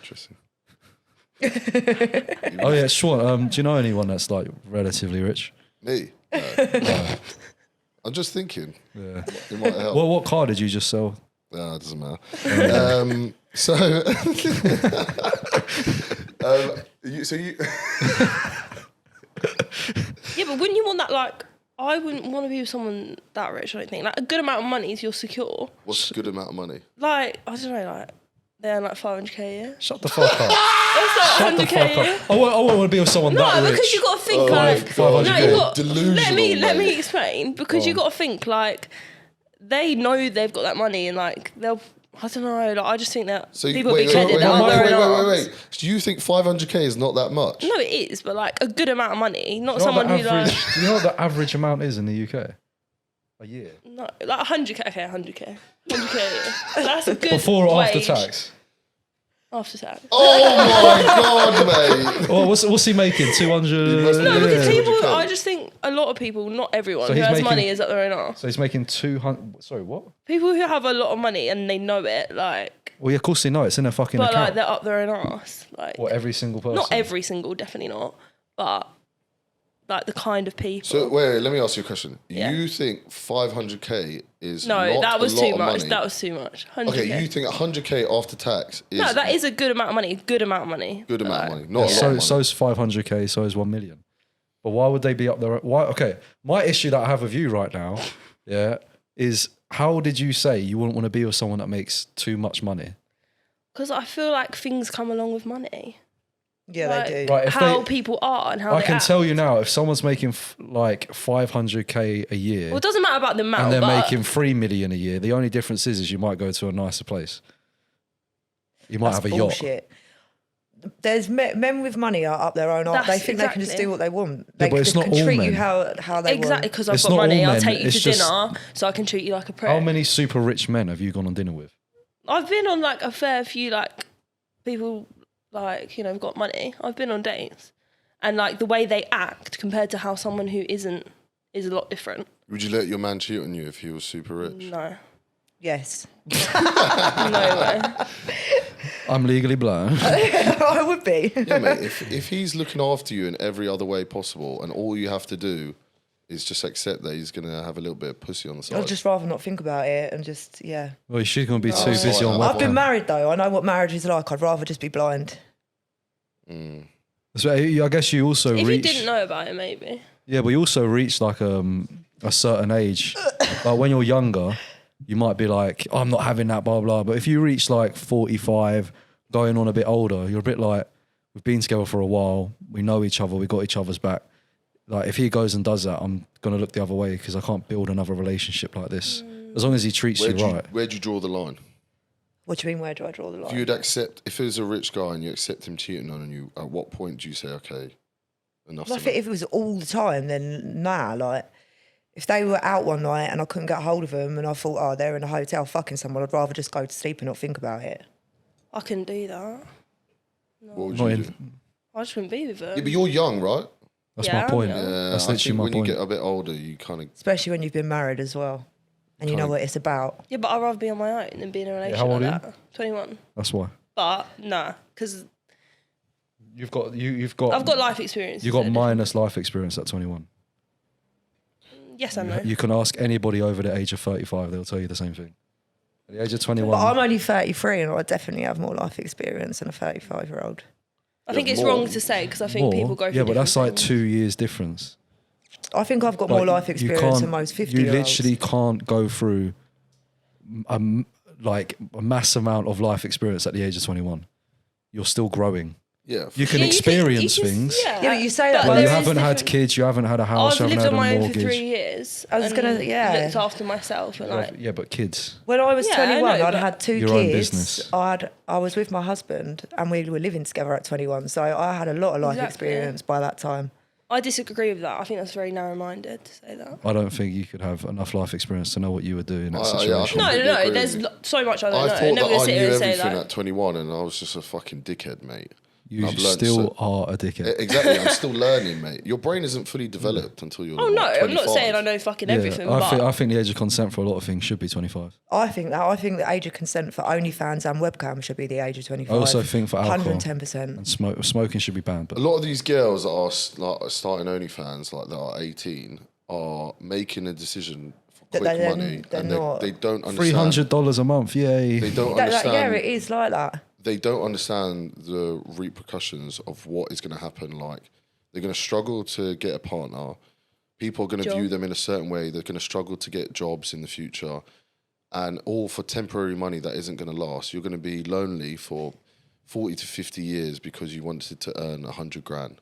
Interesting. Oh yeah, sure. Do you know anyone that's like relatively rich? Me? No. I'm just thinking. Yeah. It might help. Well, what car did you just sell? No, it doesn't matter. So you. Yeah, but wouldn't you want that, like, I wouldn't want to be with someone that rich, I don't think. Like, a good amount of money is you're secure. What's a good amount of money? Like, I don't know, like, they're like 500k a year. Shut the fuck up. That's Shut like the 100k fuck a year. up. I won't want to be with someone No, that rich. because you got to think, Oh, like... 500k. No, you got... Delusional, Let me mate. explain. Because you got to think, like, they know they've got that money and, like, they'll... I don't know, like, I just think that people be credit that wait. Do you think 500k is not that much? No, it is, but, like, a good amount of money. Not Do you know someone what who, the average, like... do you know what the average amount is in the UK? A year? No, like 100k. Okay, 100k. 100k a year. That's a good Before or after wage. tax? After tax. Oh my god, mate! Oh, what's he making? 200? must be- No, because Yeah. people, 100K. I just think a lot of people, not everyone, So who he's has making- money is up their own arse. So he's making 200. Sorry, what? People who have a lot of money and they know it, like, Well, yeah, of course they know it's in their fucking but account. like they're up their own arse. Like, What, every single person? not every single, definitely not, but like the kind of people. So wait, let me ask you a question. Yeah. You think 500k is No, not that was a lot too of much. money? That was too much. 100k. Okay, you think 100k after tax is No, that is a good amount of money. Good amount of money. good amount of Like, money, not a lot So of money. so's 500k, so is 1 million. But why would they be up there? Why? Okay, my issue that I have with you right now, yeah, is how did you say you wouldn't want to be with someone that makes too much money? Because I feel like things come along with money. Yeah, Like, they do. Right, if how they- people are and how I they can act. tell you now, if someone's making like 500k a year Well, it doesn't matter about the amount, and they're but making 3 million a year, the only difference is you might go to a nicer place. You might That's have a bullshit. There's men with money are up their own arse. They That's think they can just exactly. do what they want. They but it's not can all treat you men. how they exactly want. because I've It's got not money, all I'll men, take you it's to just- dinner so I can treat you like a prick. How many super rich men have you gone on dinner with? I've been on like a fair few like people like, you know, got money. I've been on dates and like the way they act compared to how someone who isn't is a lot different. Would you let your man cheat on you if he was super rich? No. Yes. No way. I'm legally blind. I would be. Yeah, mate. If he's looking after you in every other way possible, and all you have to do is just accept that he's gonna have a little bit of pussy on the side. I'd just rather not think about it and just, yeah. Well, she's going to be too it's busy like on that. I've been webcam. married though. I know what marriage is like. I'd rather just be blind. So I guess you also If reach. you didn't know about it, maybe. Yeah, but you also reach like a certain age. Like when you're younger, you might be like, I'm not having that, blah, blah. But if you reach like 45, going on a bit older, you're a bit like, we've been together for a while. We know each other. We got each other's back. Like if he goes and does that, I'm going to look the other way because I can't build another relationship like this. As long as he treats you right. Where'd you draw the line? What do you mean, where do I draw the line? If you'd accept, if it was a rich guy and you accept him cheating on you, at what point do you say, okay, enough? I think if it was all the time, then nah. Like, if they were out one night and I couldn't get hold of them and I thought, oh, they're in a hotel fucking someone, I'd rather just go to sleep and not think about it. I couldn't do that. What would Not you in- do? I just wouldn't be with them. Yeah, but you're young, right? That's Yeah, my point. yeah. That's I literally think my when point. you get a bit older, you kind of. Especially when you've been married as well. And you know what it's about. Yeah, but I'd rather be on my own than be in a relationship how old like are that. 21. That's why. But nah, because You've got I've got life experience. You've got so minus life experience at 21. Yes and no. You can ask anybody over the age of 35, they'll tell you the same thing. At the age of 21, But I'm only 33 and I definitely have more life experience than a 35-year-old. I think Yeah, it's more. wrong to say because I think more. people go through Yeah, but that's like different 2 years difference. I think I've got Like, more life you experience can't- than most 50-year-olds. You literally can't go through like a mass amount of life experience at the age of 21. You're still growing. Yeah. You can Yeah, experience you can- things. Yeah, Yeah, but you say that, but But there you there is is haven't had different- kids, you haven't had a house, I've you lived haven't on had my a own for mortgage. 3 years. I was and gonna- yeah. looked after myself and like Yeah, but kids. When I was Yeah, 21, I know, I'd but- had 2 Your own kids. business. I was with my husband and we were living together at 21. So I had a lot of life Exactly. experience by that time. I disagree with that. I think that's very narrow-minded to say that. I don't think you could have enough life experience to know what you would do in that Yeah, I situation. No, completely agree there's with you. so much I don't I know. thought I'm never that gonna I sit knew here and say everything that. at 21 and I was just a fucking dickhead, mate. You I've learnt still so- are a dickhead. Exactly, I'm still learning, mate. Your brain isn't fully developed until you're Oh no, what, I'm not 25? saying I know fucking everything, I but think the age of consent for a lot of things should be 25. I think the age of consent for OnlyFans and webcam should be the age of 25. I also think for alcohol 110%. and smoking should be banned. But A lot of these girls that are like starting OnlyFans, like that are 18, are making a decision for That quick they're- money, they're and not. they don't understand. $300 a month, yay. They don't Yeah, understand. it is like that. They don't understand the repercussions of what is going to happen. Like, they're going to struggle to get a partner. People are going to view them in a certain way. They're going to struggle to get jobs in the future, and all for temporary money that isn't going to last. You're going to be lonely for 40 to 50 years because you wanted to earn 100 grand.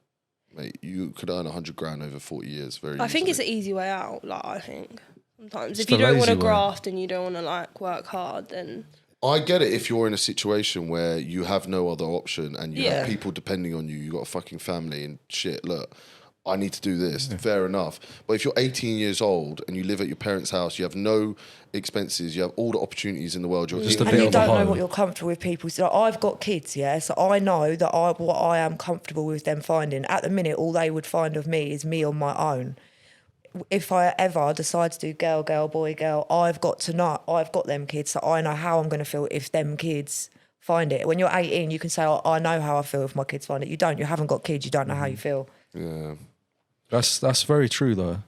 Mate, you could earn 100 grand over 40 years very I think easily. it's an easy way out. Like, I think sometimes It's if you the don't want to lazy way. graft and you don't want to like work hard, then I get it if you're in a situation where you have no other option and you have Yeah. people depending on you, you got a fucking family and shit, look, I need to do this, fair enough. But if you're 18 years old and you live at your parents' house, you have no expenses, you have all the opportunities in the world, you're Just a And bit you of a don't know hoe. what you're comfortable with people. So I've got kids, yeah, so I know that what I am comfortable with them finding. At the minute, all they would find of me is me on my own. If I ever decide to do girl, girl, boy, girl, I've got to know, I've got them kids, so I know how I'm going to feel if them kids find it. When you're 18, you can say, I know how I feel if my kids find it. You don't. You haven't got kids. You don't know how you feel. Yeah. That's very true though.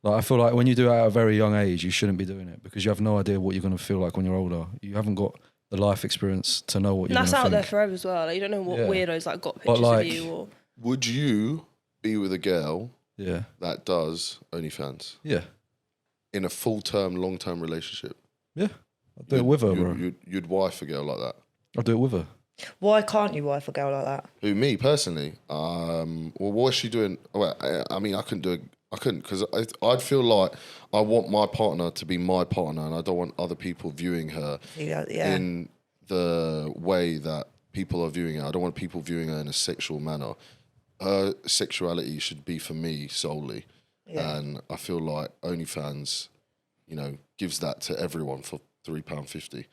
Like, I feel like when you do it at a very young age, you shouldn't be doing it because you have no idea what you're going to feel like when you're older. You haven't got the life experience to know what you're going that's to out think. there forever as well. Like, you don't know what Yeah. weirdos like got But, pictures like- of you or Would you be with a girl Yeah, that does OnlyFans yeah, in a full-term, long-term relationship? yeah. I'll do it with her, bro. You'd wife a girl like that? I'll do it with her. Why can't you wife a girl like that? Who, me personally? Well, what is she doing? Well, I mean, I couldn't because I'd feel like I want my partner to be my partner, and I don't want other people viewing her Yeah. in the way that people are viewing her. I don't want people viewing her in a sexual manner. Her sexuality should be for me solely, and I feel like OnlyFans, gives that to everyone for £3.50.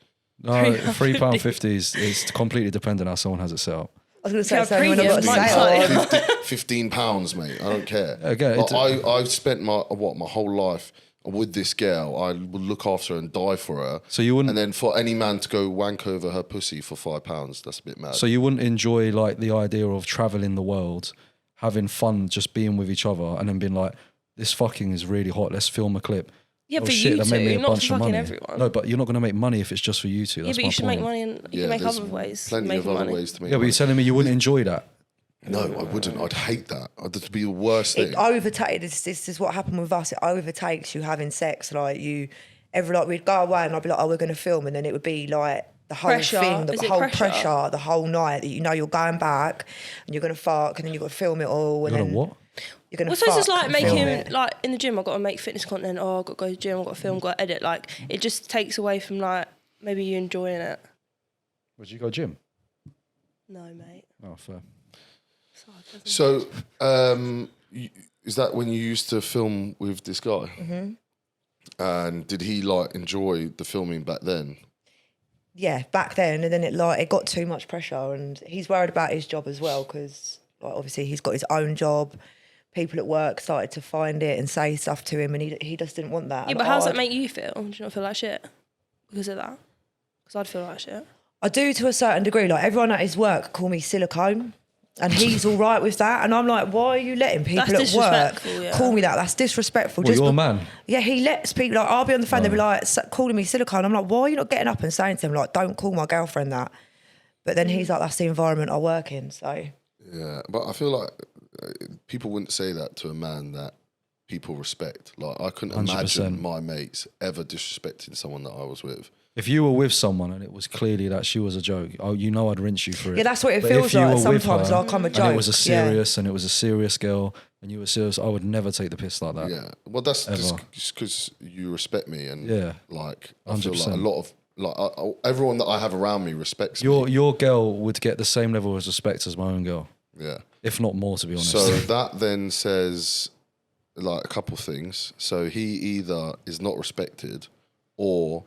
No, £3.50 is completely dependent on how someone has it set up. I was going to say Yeah, something when I got premium, to might say, be £15, mate. I don't care. Again, Like, I've spent my whole life with this girl. I will look after her and die for her. So you wouldn't. And then for any man to go wank over her pussy for £5, that's a bit mad. So you wouldn't enjoy like the idea of traveling the world, having fun, just being with each other, and then being like, "This fucking is really hot. Let's film a clip." yeah, Oh for shit, you that made me two, a not bunch for of fucking money. everyone. No, but you're not going to make money if it's just for you two. Yeah, That's but my you should point. make money and you can make there's other ways. plenty Making of other money. ways to make Yeah, but money. you're telling me you wouldn't enjoy that. No, I wouldn't. I'd hate that. That'd be the worst thing. it overtakes. This is what happened with us. It overtakes you having sex. Like we'd go away and I'd be like, "Oh, we're going to film," and then it would be like the whole Pressure. thing, the Is it whole pressure? the whole night that you're going back and you're going to fuck, and then you've got to film it all. And You're gonna then what? You're going Well, to. I suppose it's like and film making, it. like in the gym, I've got to make fitness content. Oh, I've got to go to the gym, I've got to film, got to edit. Like, it just takes away from like maybe you enjoying it. Would you go gym? No, mate. Oh, fair. So, is that when you used to film with this guy? Mm-hmm. And did he like enjoy the filming back then? Yeah, back then, and then it got too much pressure, and he's worried about his job as well because obviously he's got his own job. People at work started to find it and say stuff to him, and he just didn't want that. Yeah, And but how does I'd- that make you feel? Do you not feel like shit because of that? Because I'd feel like shit. I do to a certain degree. Like everyone at his work call me silicone, and he's all right with that. And I'm like, why are you letting people That's at work disrespectful, yeah. call me that? That's disrespectful. Well, you're a be- man. Yeah, he lets people. Like I'll be on the phone, they'll be like calling me silicone. I'm like, why are you not getting up and saying to him like, don't call my girlfriend that? But then he's like, that's the environment I work in. So Yeah, but I feel like people wouldn't say that to a man that people respect. Like, I couldn't 100%. imagine my mates ever disrespecting someone that I was with. If you were with someone and it was clearly that she was a joke, I'd rinse you for it. yeah, that's what it But feels if you like were with sometimes. her Like I'm a joke. And it was a Yeah. serious, and it was a serious girl, and you were serious, I would never take the piss like that. Yeah, well, that's Ever. just because you respect me, and Yeah, like I feel like 100%. a lot of everyone that I have around me respects me. Your girl would get the same level of respect as my own girl, Yeah. if not more, to be honest. So that then says like a couple things. So he either is not respected, or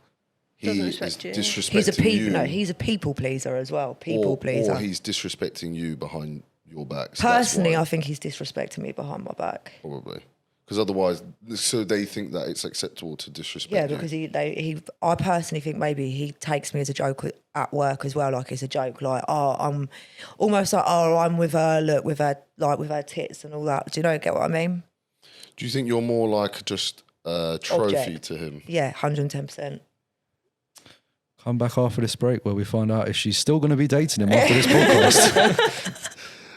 he Doesn't is respect you. disrespecting He's a people. you. No, he's a people pleaser as well. People pleaser. Or he's disrespecting you behind your back. So that's Personally, why, I think he's disrespecting me behind my back. probably because otherwise, so they think that it's acceptable to disrespect. Yeah, you. because I personally think maybe he takes me as a joke at work as well. Like it's a joke. Like I'm almost like I'm with her. Look with her, like with her tits and all that. Do you know? Get what I mean? Do you think you're more like just a trophy Object. to him? Yeah, 110%. Come back after this break where we find out if she's still going to be dating him after this podcast.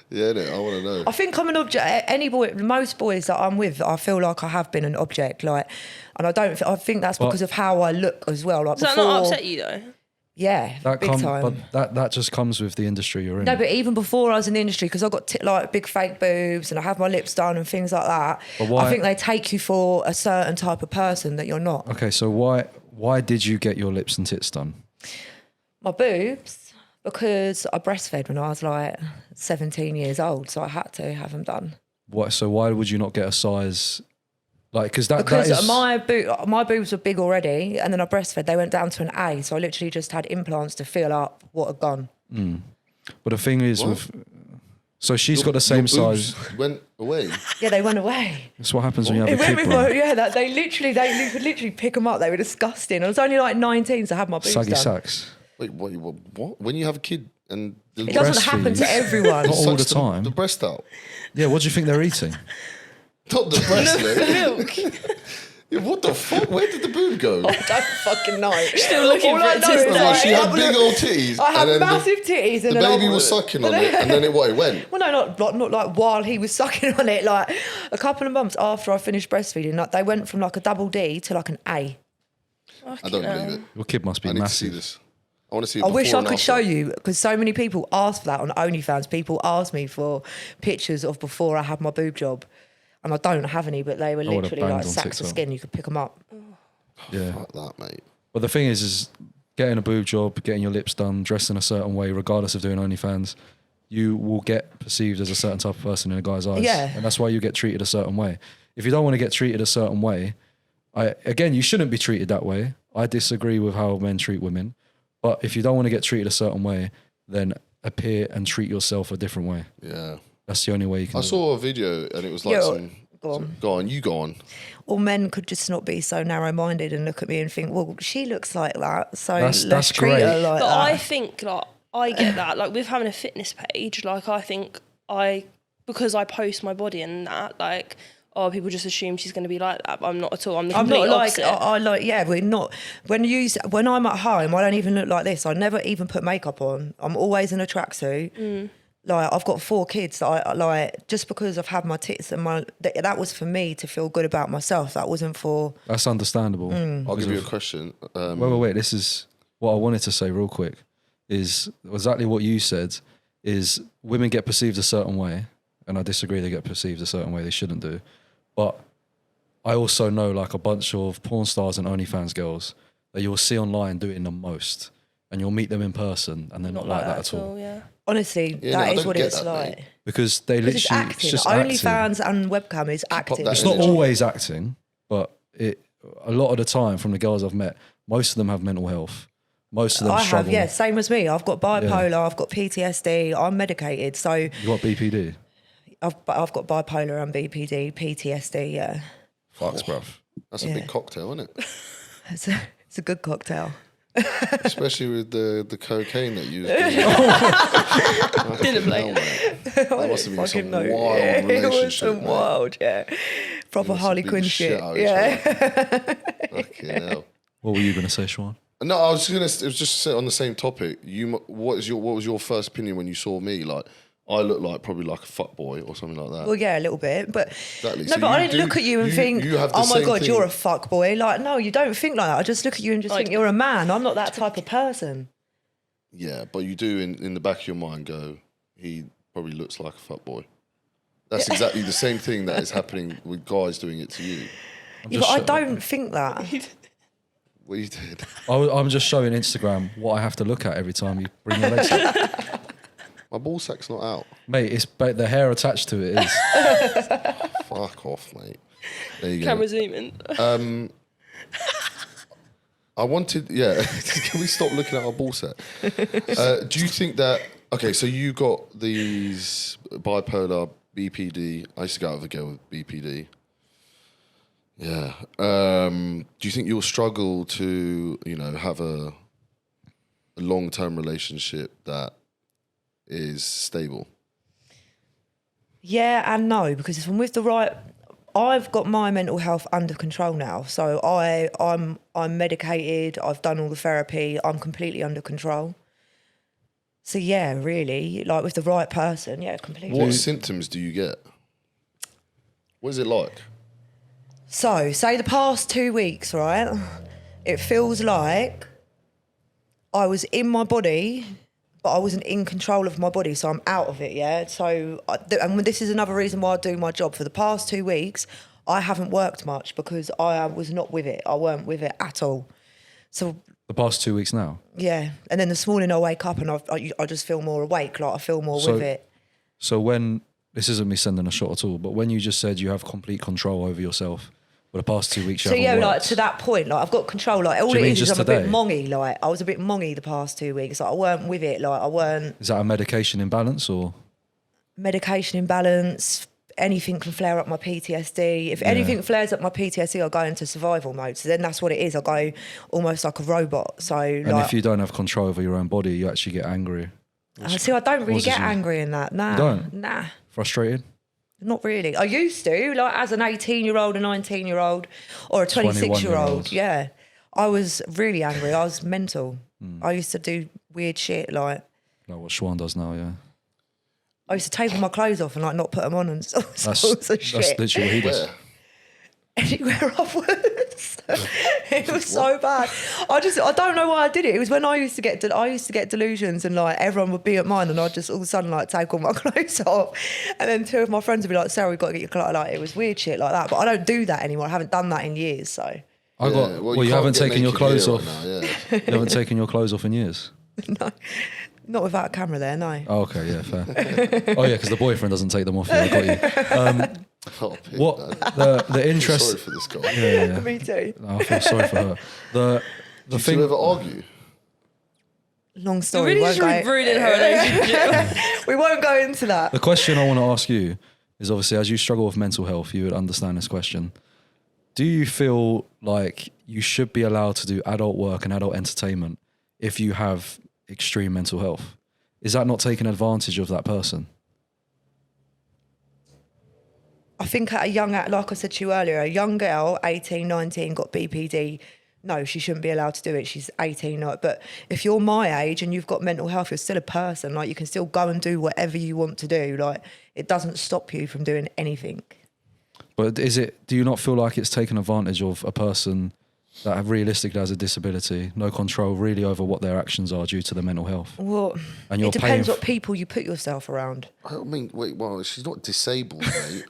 Yeah, innit? I want to know. I think I'm an object. Any boy, most boys that I'm with, I feel like I have been an object. Like, and I think that's because of how I look as well. Like, Does that not upset you though? Yeah, big time. But that just comes with the industry you're in. No, but even before I was in the industry, because I got like big fake boobs and I have my lips done and things like that. But why- I think they take you for a certain type of person that you're not. Okay, so why did you get your lips and tits done? My boobs, because I breastfed when I was like 17 years old, so I had to have them done. What? So why would you not get a size? Like, because my boobs were big already, and then I breastfed. They went down to an A, so I literally just had implants to fill up what had gone. But the thing is, so she's got the same size. Went away. Yeah, they went away. That's what happens when you have It a went kid, with bro. they could literally pick them up. They were disgusting. I was only like 19, so I had my boobs Saggy done. sacks. Wait, what? When you have a kid and the It doesn't happen to Breastfeed. everyone. Not all the sucks time. the breast out. Yeah, what do you think they're eating? Not the breast, mate. Milk. Yeah, what the fuck? Where did the boob go? I don't fucking know. Still looking All for I it know to is stay. Well, she had I big old titties. had and then massive titties, and the then baby was sucking on it, and then it went. Well, no, not like while he was sucking on it. Like a couple of months after I finished breastfeeding, like they went from like a double D to like an A. I don't believe it. Your kid must be I need to massive. see this. I want to see it I wish before I and could after. show you, because so many people ask for that on OnlyFans. People ask me for pictures of before I had my boob job, and I don't have any, but they were would've literally banged like on sacks of TikTok. skin. You could pick them up. Yeah. Fuck that, mate. But the thing is getting a boob job, getting your lips done, dressed in a certain way, regardless of doing OnlyFans, you will get perceived as a certain type of person in a guy's eyes. Yeah. And that's why you get treated a certain way. If you don't want to get treated a certain way, you shouldn't be treated that way. I disagree with how men treat women. But if you don't want to get treated a certain way, then appear and treat yourself a different way. Yeah. That's the only way you can I do it. saw a video and it was like Go on. Go on, you go on. Or men could just not be so narrow-minded and look at me and think, well, she looks like that, so That's let's treat great. her like But that. I think like I get that. Like with having a fitness page, like I think because I post my body and that, like, people just assume she's going to be like that, but I'm not at all. I'm the I'm complete not like opposite. we're not. When I'm at home, I don't even look like this. I never even put makeup on. I'm always in a tracksuit. Like I've got 4 kids that I like just because I've had my tits and that was for me to feel good about myself. That wasn't for. That's understandable. I'll give you a question. Wait. This is what I wanted to say real quick. Is exactly what you said. Is women get perceived a certain way, and I disagree. They get perceived a certain way they shouldn't do. But I also know like a bunch of porn stars and OnlyFans girls that you'll see online doing the most, and you'll meet them in person, and they're not like that at all. Yeah. Honestly, Yeah, no, I that is don't what get it's that, like. mate. Because they Because literally it's acting. just acting. OnlyFans and webcam is acting. that It's not energy. always acting, but a lot of the time from the girls I've met, most of them have mental health. Most of them I struggle. have, yeah, same as me. I've got bipolar, I've got PTSD, I'm medicated. So You got BPD? I've got bipolar and BPD, PTSD, yeah. Fucks, bruv. That's a big cocktail, isn't it? It's a good cocktail. Especially with the cocaine that you was doing. Didn't blame That must have been some Fucking no. wild It was relationship. some mate. wild, yeah. Proper must have Harley beat Quinn the shit shit. out of each Yeah. Fucking hell. What were you going to say, Siobhan? No, I was gonna. It was just on the same topic. What was your first opinion when you saw me? Like, I look like probably like a fuckboy or something like that. Well, yeah, a little bit, but Exactly. no, So but I you didn't look at you and think, you have the oh my same god, thing. you're a fuck boy. Like, no, you don't think like that. I just look at you and just think you're a man. I'm not that type of person. Yeah, but you do in the back of your mind go, he probably looks like a fuckboy. That's exactly the same thing that is happening with guys doing it to you. Yeah, but I don't think that. What you did. I'm just showing Instagram what I have to look at every time you bring your legs up. My ball sack's not out. Mate, the hair attached to it is. Fuck off, mate. There you Camera go. zoom in. I wanted, yeah. Can we stop looking at our ball sack? Do you think that? Okay, so you got these bipolar, BPD. I used to go out with a girl with BPD. Yeah. Do you think you'll struggle to, have a long-term relationship that is stable? Yeah and no, because if I'm with the right, I've got my mental health under control now. So I'm medicated. I've done all the therapy. I'm completely under control. So yeah, really, like with the right person, yeah, completely. What symptoms do you get? What is it like? So say the past 2 weeks, right? It feels like I was in my body, but I wasn't in control of my body, so I'm out of it, yeah? So, and this is another reason why I do my job. For the past 2 weeks, I haven't worked much because I was not with it. I weren't with it at all. So... The past 2 weeks now? Yeah. And then this morning I wake up and I just feel more awake, like I feel more with it. So when, this isn't me sending a shot at all, but when you just said you have complete control over yourself, for the past 2 weeks you haven't worked. Like to that point, like I've got control. Like all it is I'm today? a bit mongy. Like I was a bit mongy the past 2 weeks. Like I weren't with it. Like I weren't. Is that a medication imbalance or? Medication imbalance. Anything can flare up my PTSD. If anything flares up my PTSD, I'll go into survival mode. So then that's what it is. I go almost like a robot. So and if you don't have control over your own body, you actually get angry. See, I don't really get angry in that. Nah. You don't? Nah. Frustrated? Not really. I used to, like as an 18-year-old, a 19-year-old, or a 26-year-old. Yeah. I was really angry. I was mental. I used to do weird shit like what Siobhan does now, yeah. I used to take all my clothes off and like not put them on and all sorts of shit. That's literally what he does. Anywhere I was. It was so bad. I don't know why I did it. It was when I used to get delusions and like everyone would be at mine and I'd just all of a sudden like take all my clothes off. And then two of my friends would be like, Sarah, we've got to get your clothes. Like it was weird shit like that. But I don't do that anymore. I haven't done that in years. So you haven't taken your clothes off. Right now, yeah. You haven't taken your clothes off in years. No. Not without a camera there, no. Oh, okay, yeah, fair. Oh yeah, because the boyfriend doesn't take them off you. I got you. What the interest? Sorry for this guy. Yeah. Me too. No, I feel sorry for her. The Did thing. you ever argue? Long story. You're really ruining her relationship. We won't go into that. The question I want to ask you is obviously as you struggle with mental health, you would understand this question. Do you feel like you should be allowed to do adult work and adult entertainment if you have extreme mental health? Is that not taking advantage of that person? I think at a young, like I said to you earlier, a young girl, 18, 19, got BPD. No, she shouldn't be allowed to do it. She's 18. But if you're my age and you've got mental health, you're still a person. Like you can still go and do whatever you want to do. Like it doesn't stop you from doing anything. But do you not feel like it's taken advantage of a person that realistically has a disability, no control really over what their actions are due to their mental health? Well, and it depends what people you put yourself around. I mean, wait, well, she's not disabled, mate.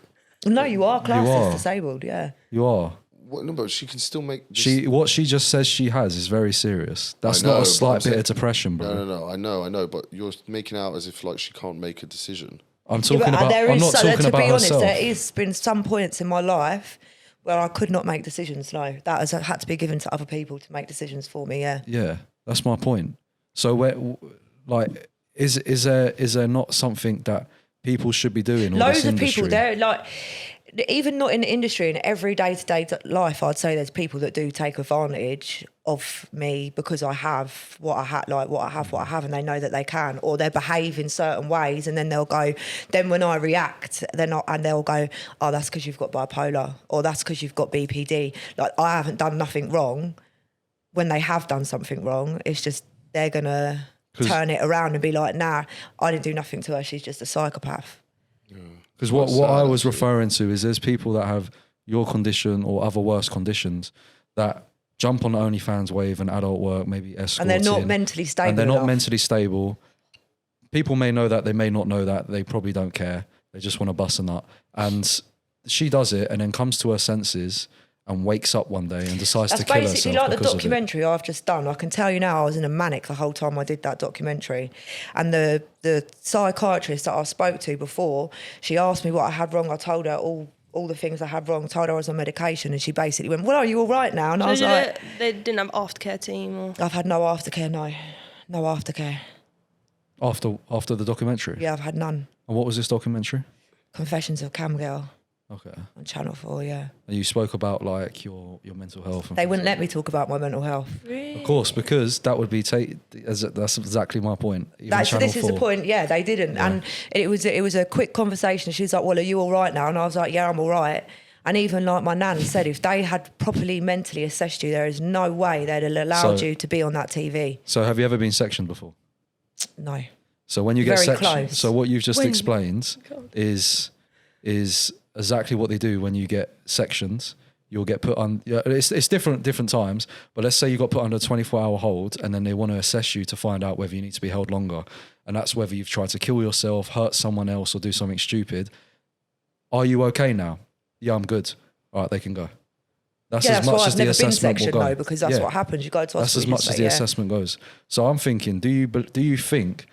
No, you are classed as disabled, yeah. You are. What, no, but she can still make... What she just says she has is very serious. That's not a slight bit of depression, bro. No, I know, but you're making out as if like she can't make a decision. I'm talking about... I'm not talking about herself. There has been some points in my life where I could not make decisions, no. That has had to be given to other people to make decisions for me, yeah. Yeah, that's my point. So is there not something that people should be doing? Loads of people there, like... Even not in the industry, in every day-to-day life, I'd say there's people that do take advantage of me because I have what I have, and they know that they can, or they behave in certain ways, and then they'll go. Then when I react, they'll go, "Oh, that's because you've got bipolar, or that's because you've got BPD." Like I haven't done nothing wrong. When they have done something wrong, it's just they're gonna turn it around and be like, "Nah, I didn't do nothing to her. She's just a psychopath." Yeah. Because what I was referring to is there's people that have your condition or other worse conditions that jump on the OnlyFans wave and adult work, maybe escorting. And they're not mentally stable. And they're not mentally stable. People may know that, they may not know that, they probably don't care. They just want to bust a nut. And she does it and then comes to her senses and wakes up one day and decides to kill herself. That's basically like the documentary I've just done. I can tell you now I was in a manic the whole time I did that documentary. And the psychiatrist that I spoke to before, she asked me what I had wrong. I told her all the things I had wrong, told her I was on medication, and she basically went, "Well, are you all right now?" And I was like... They didn't have aftercare team? Or? I've had no aftercare, no. No aftercare. After the documentary? Yeah, I've had none. And what was this documentary? Confessions of Cam Girl. Okay. On Channel 4, yeah. And you spoke about like your mental health. They wouldn't let me talk about my mental health. Really? Of course, because that would be that's exactly my point. This is the point. Yeah, they didn't, yeah. And it was a quick conversation. She was like, "Well, are you all right now?" And I was like, "Yeah, I'm all right." And even like my nan said, if they had properly mentally assessed you, there is no way they'd have allowed you to be on that TV. So have you ever been sectioned before? No. So when you get Very sectioned, close. so what you've just explained God. is exactly what they do when you get sections. You'll get put on. Yeah, it's different times. But let's say you got put under a 24-hour hold, and then they want to assess you to find out whether you need to be held longer, and that's whether you've tried to kill yourself, hurt someone else, or do something stupid. Are you okay now? Yeah, I'm good. All right, they can go. That's as much as the assessment will go. No, because that's what happens. You go to hospital. That's as much as the assessment goes. So I'm thinking, do you think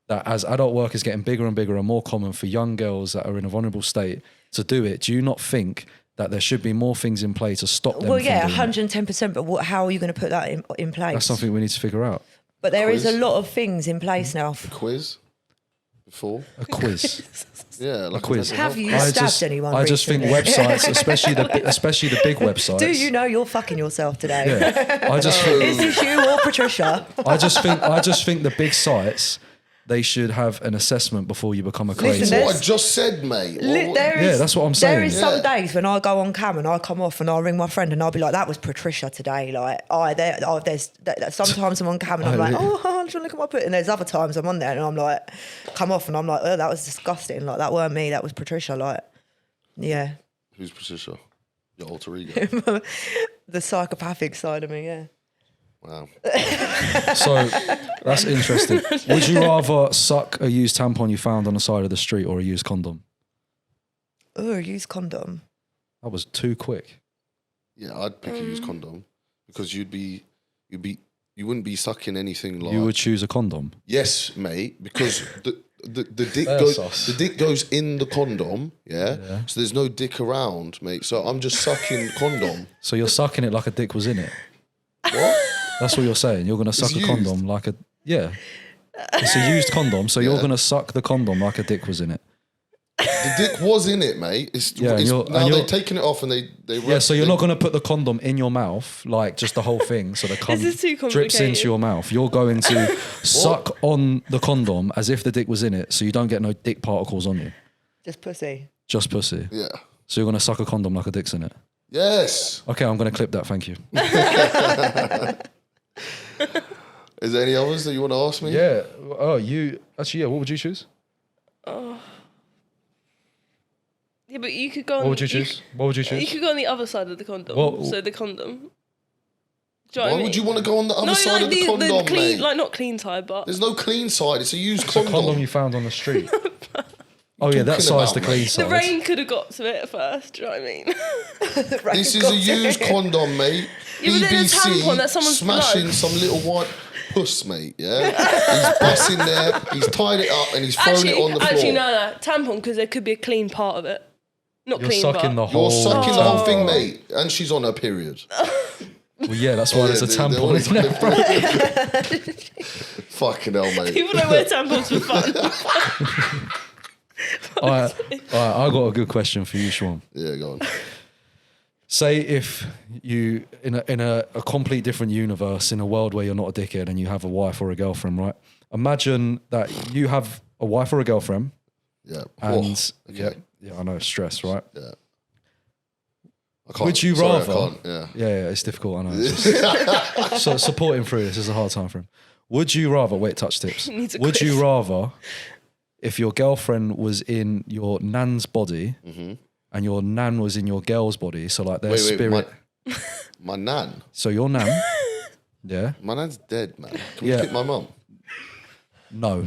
that as adult work is getting bigger and bigger and more common for young girls that are in a vulnerable state to do it, do you not think that there should be more things in play to stop them? Well, yeah, from doing it? 110%. But how are you going to put that in place? That's something we need to figure out. But there is Quiz? a lot of things in place now. Quiz before. A quiz. Yeah, like A quiz. Have you I stabbed just, anyone I just think recently? websites, especially the big websites. Do you know you're fucking yourself today? Yeah, I just Is think this you or Patricia? I just think the big sites, they should have an assessment before you become a creator. Listen, what I just said, mate. Yeah, that's what I'm saying. There is some Yeah. days when I go on cam and I come off and I'll ring my friend and I'll be like, that was Patricia today. Like, sometimes I'm on cam and I'm like, really? oh, I'm trying to look at my put. And there's other times I'm on there and I'm like, come off and I'm like, oh, that was disgusting. Like, that weren't me, that was Patricia. Like, yeah. Who's Patricia? Your alter ego. The psychopathic side of me, yeah. Wow. So that's interesting. Would you rather suck a used tampon you found on the side of the street or a used condom? Oh, use condom. That was too quick. Yeah, I'd pick a used condom because you wouldn't be sucking anything like. You would choose a condom. Yes, mate, because the dick There's goes us. the dick goes in the condom, yeah? So there's no dick around, mate. So I'm just sucking condom. So you're sucking it like a dick was in it. What? That's what you're saying. You're going to suck a used. condom like a... Yeah. It's a used condom, so you're going to suck the condom like a dick was in it. The dick was in it, mate. Yeah, Now they're taking it off and they Yeah, so you're not going to put the condom in your mouth, like just the whole thing, so the condom is too drips complicated. into your mouth. You're going to suck on the condom as if the dick was in it, so you don't get no dick particles on you. Just pussy. Just pussy. Yeah. So you're going to suck a condom like a dick's in it. Yes. Okay, I'm going to clip that, thank you. Is there any others that you want to ask me? Yeah. Oh, you... Actually, yeah, what would you choose? Yeah, but you could go on... What would you choose? What would you You choose? could go on the other side of the condom. What- So the condom. Do you know what Why I mean? would you want to go on the other side of the the condom, clean, mate? like not clean side, but There's no clean side. It's a used It's a condom. condom you found on the street. Oh yeah, that talking side's about, the clean mate? the side. rain could have got to it first. Do you know what I mean? This is a used condom, mate. Yeah, but then a tampon that someone's smashing blood. some little white puss, mate. Yeah, he's busting there. He's tied it up and he's thrown it on the floor. Actually, no, tampon because there could be a clean part of it. Not You're clean, sucking but the whole... You're sucking the whole thing, mate, and she's on her period. Well, yeah, that's why there's a they're tampon always- in there, bro. Fucking hell, mate. people don't wear tampons for fun. All right, I got a good question for you, Sean. Yeah, go on. Say if you in a complete different universe, in a world where you're not a dickhead and you have a wife or a girlfriend, right? Imagine that you have a wife or a girlfriend, Yeah. and okay. yeah, I know, stress, right? Yeah. I can't. Would you Sorry, I rather? can't, yeah. Yeah, it's difficult. I know. It's just- so support him through this is a hard time for him. Would you rather? Wait, touch tips. Needs a Would you quiz. rather, if your girlfriend was in your nan's body and your nan was in your girl's body, so like their spirit? My nan. So your nan, yeah, My nan's dead, man. Can Yeah. we pick my mum? no,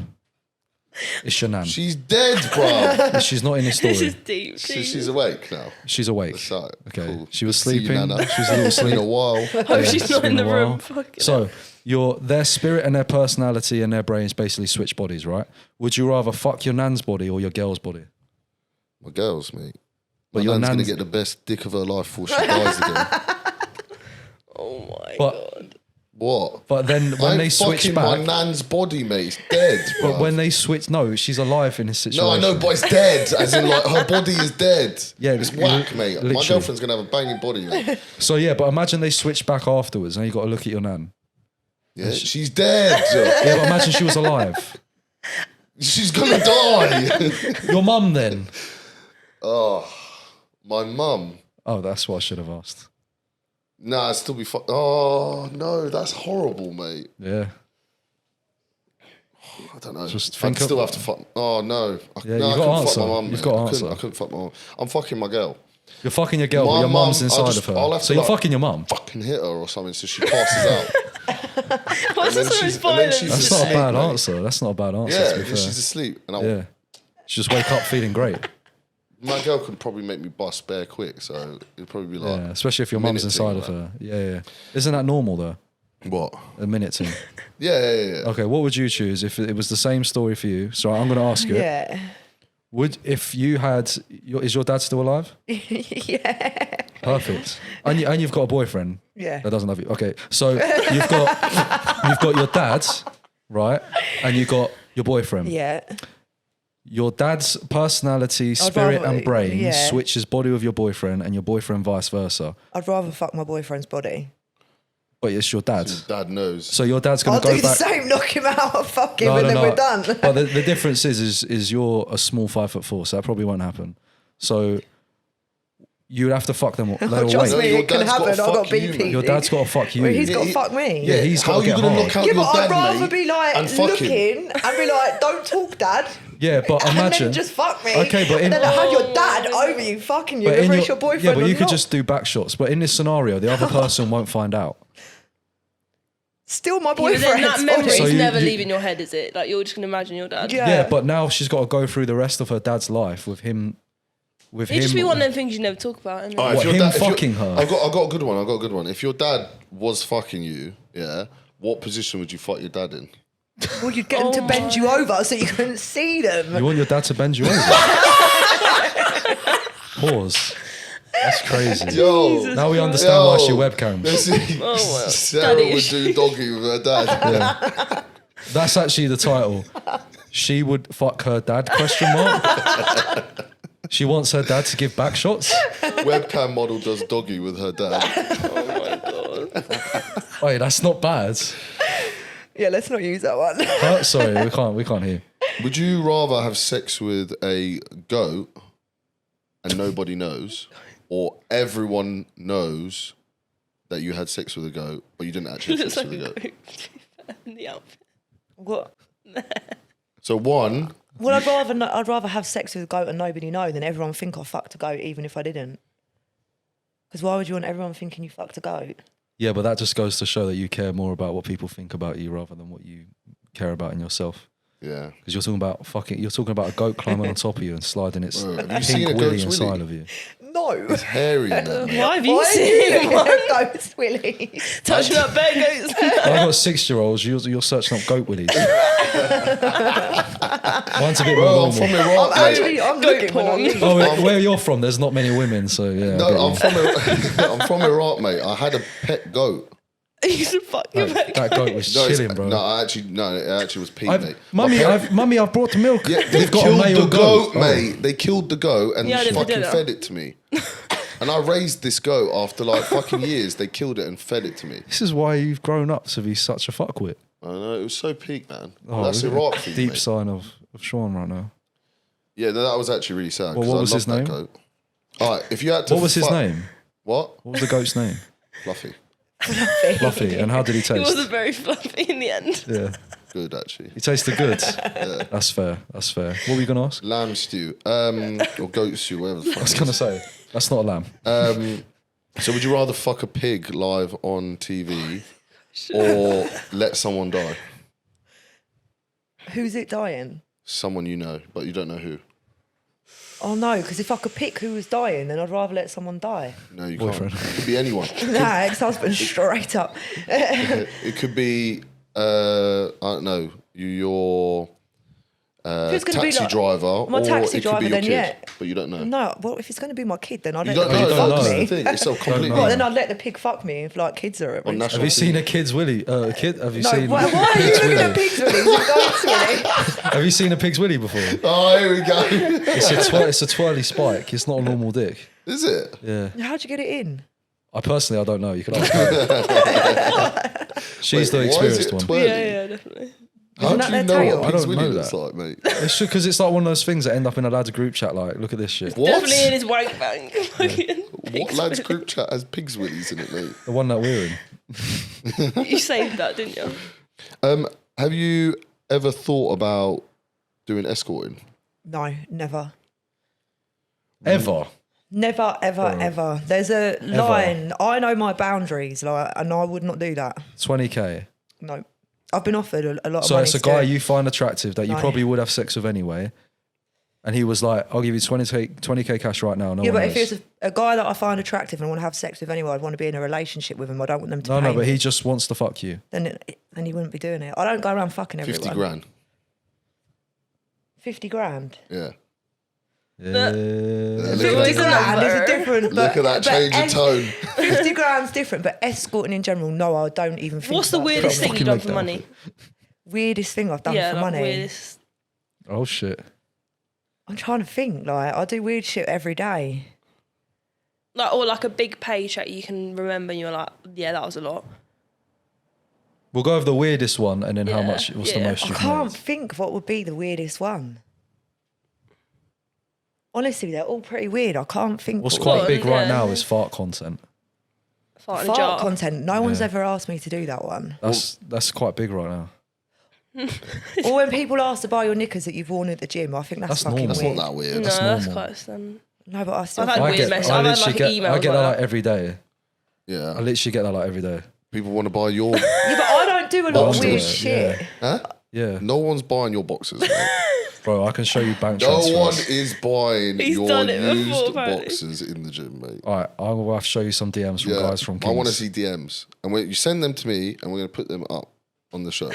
it's your nan. She's dead, bro. She's not in the This is story. deep. She's awake now. She's awake. So, Okay, cool. she was See you, sleeping. Nana. She was a little It's been sleep. a while. Hope she's It's not been in the a while. room. Fucking So their spirit and their personality and their brains basically switch bodies, right? Would you rather fuck your nan's body or your girl's body? My girls, mate. But My your nan's going to nan's- get the best dick of her life before she dies again. oh my But- god. What? But then when I'm they switch fucking back, my nan's body, mate. It's dead, bro. but when they switch, no, she's alive in this situation. No, I know, but it's dead. As in, like, her body is dead. Yeah, it's whack, mate. My literally. girlfriend's going to have a banging body, mate. So yeah, but imagine they switch back afterwards, and you got to look at your nan. Yeah, she's dead. Yeah, but imagine she was alive. She's going to die. Your mum then. Oh, my mum. Oh, that's what I should have asked. Nah, I'd still be Oh, no, that's horrible, mate. Yeah. I don't know. Just I'd think still have to fuck. Oh, no. Yeah, no, you've got I to couldn't answer. fuck my mum, You've mate. got to I answer. couldn't fuck my mum. I'm fucking my girl. You're fucking your girl, My but your mum's mum, inside of I'll her. have So to, you're like, fucking your mum. Fucking hit her or something so she passes out. What's then this she's- so and then violent? she's That's asleep, not a bad mate. answer. That's not a bad answer, Yeah, to be because fair. she's asleep. And Yeah. She just wake up feeling great. my girl could probably make me bust bare quick, so it'd probably be like... Yeah, especially if your mum's minute thing inside of her. Yeah. Isn't that normal, though? What? A minute thing. Yeah. Okay, what would you choose if it was the same story for you? So I'm going to ask you. Yeah. If you had... Is your dad still alive? Yeah. Perfect. And you've got a boyfriend Yeah. that doesn't love you. Okay, so you've got your dad, right? And you've got your boyfriend. Yeah. Your dad's personality, spirit, rather- and brain yeah. switches body with your boyfriend, and your boyfriend vice versa. I'd rather fuck my boyfriend's body. But it's your dad. His dad knows. So your dad's going I'll to go do the back. same, knock him out, fuck him, and then we're done. But the difference is you're a small 5'4", so that probably won't happen. So you would have to fuck them. Trust No, me, your it can dad's gotta happen. I've got fuck you, BP. mate. Your dad's got to fuck you. Well, he's got to he- fuck me. Yeah, he's How got are to you get going to hard. knock out Yeah, your but dad, I'd rather mate, be like and fuck him? looking and be like, don't talk, dad. Yeah, but And imagine. then just fuck me. Okay, but in, and then I have your dad over you, fucking you, but in whether it's your boyfriend yeah, but or you could not. just do back shots. But in this scenario, the other person won't find out. Still my Yeah, but boyfriend. then that memory's So you- never you- leaving your head, is it? Like you're just gonna imagine your dad. Yeah. Yeah, but now she's got to go through the rest of her dad's life with him. With It'd him. just be one of them things you never talk about. Isn't it? All right, What, if your him if your- fucking her? I've got a good one. If your dad was fucking you, yeah, what position would you fuck your dad in? Well, you'd get them to bend you over so you couldn't see them. You want your dad to bend you over? Pause. That's crazy. Yo, Now we understand why she webcams. well. Sarah Daddy would do doggy with her dad. Yeah. That's actually the title. She would fuck her dad, question mark. She wants her dad to give back shots. Webcam model does doggy with her dad. Oh my god. Wait, that's not bad. Yeah, let's not use that one. Huh? Sorry, we can't hear. Would you rather have sex with a goat and nobody knows, or everyone knows that you had sex with a goat, but you didn't actually have Looks sex like with a a goat? goat in the outfit. What? So one, Well, I'd rather have sex with a goat and nobody know than everyone think I fucked a goat, even if I didn't. Because why would you want everyone thinking you fucked a goat? Yeah, but that just goes to show that you care more about what people think about you rather than what you care about in yourself. yeah. Because you're talking about a goat climbing on top of you and sliding its Bro, have you seen pink a willy goat's inside willy? of you. No. It's hairy and that, mate. Why have you Why are you seen looking one? at goats, Willie? Touching up bear goats? I got 6-year-olds. You're searching up goat willies. Mine's a bit more Bro, I'm normal. from Iraq, mate. I'm Goat looking when I porn. leave. Oh, where you're from, there's not many women, so yeah. I No, get I'm you. I'm from Iraq, mate. I had a pet goat. You should fuck your That bear goat was No, chilling, bro. it actually was Pete, mate. Mummy, I've brought the milk. Yeah, they They've got a killed male the goat, Oh. mate. They killed the goat and Yeah, they fucking did it. fed it to me. And I raised this goat after like fucking years. They killed it and fed it to me. This is why you've grown up to be such a fuckwit. I know, it was so peak, man. Oh, That's really? Iraq thing, Deep mate. sign of Sean right now. Yeah, that was actually really sad. Well, 'cause what I was his loved name? that goat. All right, if you had to What was his fuck- name? What? What was the goat's name? Fluffy. Fluffy. And how did he It taste? wasn't very fluffy in the end. Yeah. Good, actually. He tasted good. That's fair. That's fair. What were you going to ask? Lamb stew. Or goat stew, whatever the fuck. I was going to say, that's not a lamb. So would you rather fuck a pig live on TV or let someone die? Who's it dying? Someone you know, but you don't know who. Oh no, because if I could pick who was dying, then I'd rather let someone die. No, you Boyfriend. can't. It could be anyone. Nah, ex-husband straight up. It could be, I don't know, your it's gonna be taxi like- driver, my or taxi it could driver, be your then kid, yeah. but you don't know. No, well, if it's going to be my kid, then I'd You let don't the know. pig don't fuck know. That's the me. thing. It's so know. completely. Well, then I'd let the pig fuck me if like kids are at On risk. national Have you seen TV. a kid's willy? Kid? Have you No, seen? why are you pig's looking willy? at pigs with these? Goats with it? Have you seen a pig's willy before? Oh, here we go. It's a twirly spike. It's not a normal dick. Is it? Yeah. How'd you get it in? I don't know. You can ask her. She's the Wait, why is experienced it one. twirly? Yeah, definitely. How Isn't do you that know their what tail? I Pigs don't Willy know looks that. like, mate? It's because it's like one of those things that end up in a lad's group chat. Like, look at this shit. What? Definitely in his wank bank. What lads group chat has Pigs Willies in it, mate? The one that we're in. You saved that, didn't you? Have you ever thought about doing escorting? No, never. Ever. Never, ever, ever. There's a line. I know my boundaries, like, and I would not do that. 20k. No. I've been offered a lot of So money. it's a to do guy it. you find attractive that you No. probably would have sex with anyway. And he was like, I'll give you 20k cash right now. No Yeah, one but if knows. it's a guy that I find attractive and I want to have sex with anyway, I'd want to be in a relationship with him. I don't want them to No, pay but me. he just wants to fuck you. Then he wouldn't be doing it. I don't go around fucking everyone. 50 grand. 50 grand. Yeah. Yeah. Look 50 at that. grand is a different. Look at that change in tone. 50 grand's different, but escorting in general, no, I don't even think. What's the about weirdest doing thing it. you've done leg for down. money? Weirdest thing I've done Yeah, for like money? weirdest. Oh shit. I'm trying to think. Like, I do weird shit every day. Like, or like a big paycheck you can remember and you're like, yeah, that was a lot. We'll go over the weirdest one and then how Yeah, much, what's the yeah. most I you've can't made. think what would be the weirdest one. Honestly, they're all pretty weird. I can't think. What's what quite would big yeah. right now is fart content. Fart be. in a jar. Fart content. No one's Yeah. ever asked me to do that one. That's quite big right now. Or when people ask to buy your knickers that you've worn at the gym, I think that's That's fucking normal. That's weird. not that weird. No, That's that's normal. quite standard. No, but I still. I've had think I weird get, messages. I I've had, literally like, get, emails I get that like like that. every day. Yeah. I literally get that like every day. People want to buy your. Yeah, but I don't do a lot of Boxers. weird Yeah. shit. Huh? Yeah. No one's buying your boxes, mate. Bro, I can show you bank No transfers. one is buying He's your done it before, used apparently. boxes in the gym, mate. All right, I will have to show you some DMs from guys from Kings. I want to see DMs. And you send them to me and we're going to put them up on the show.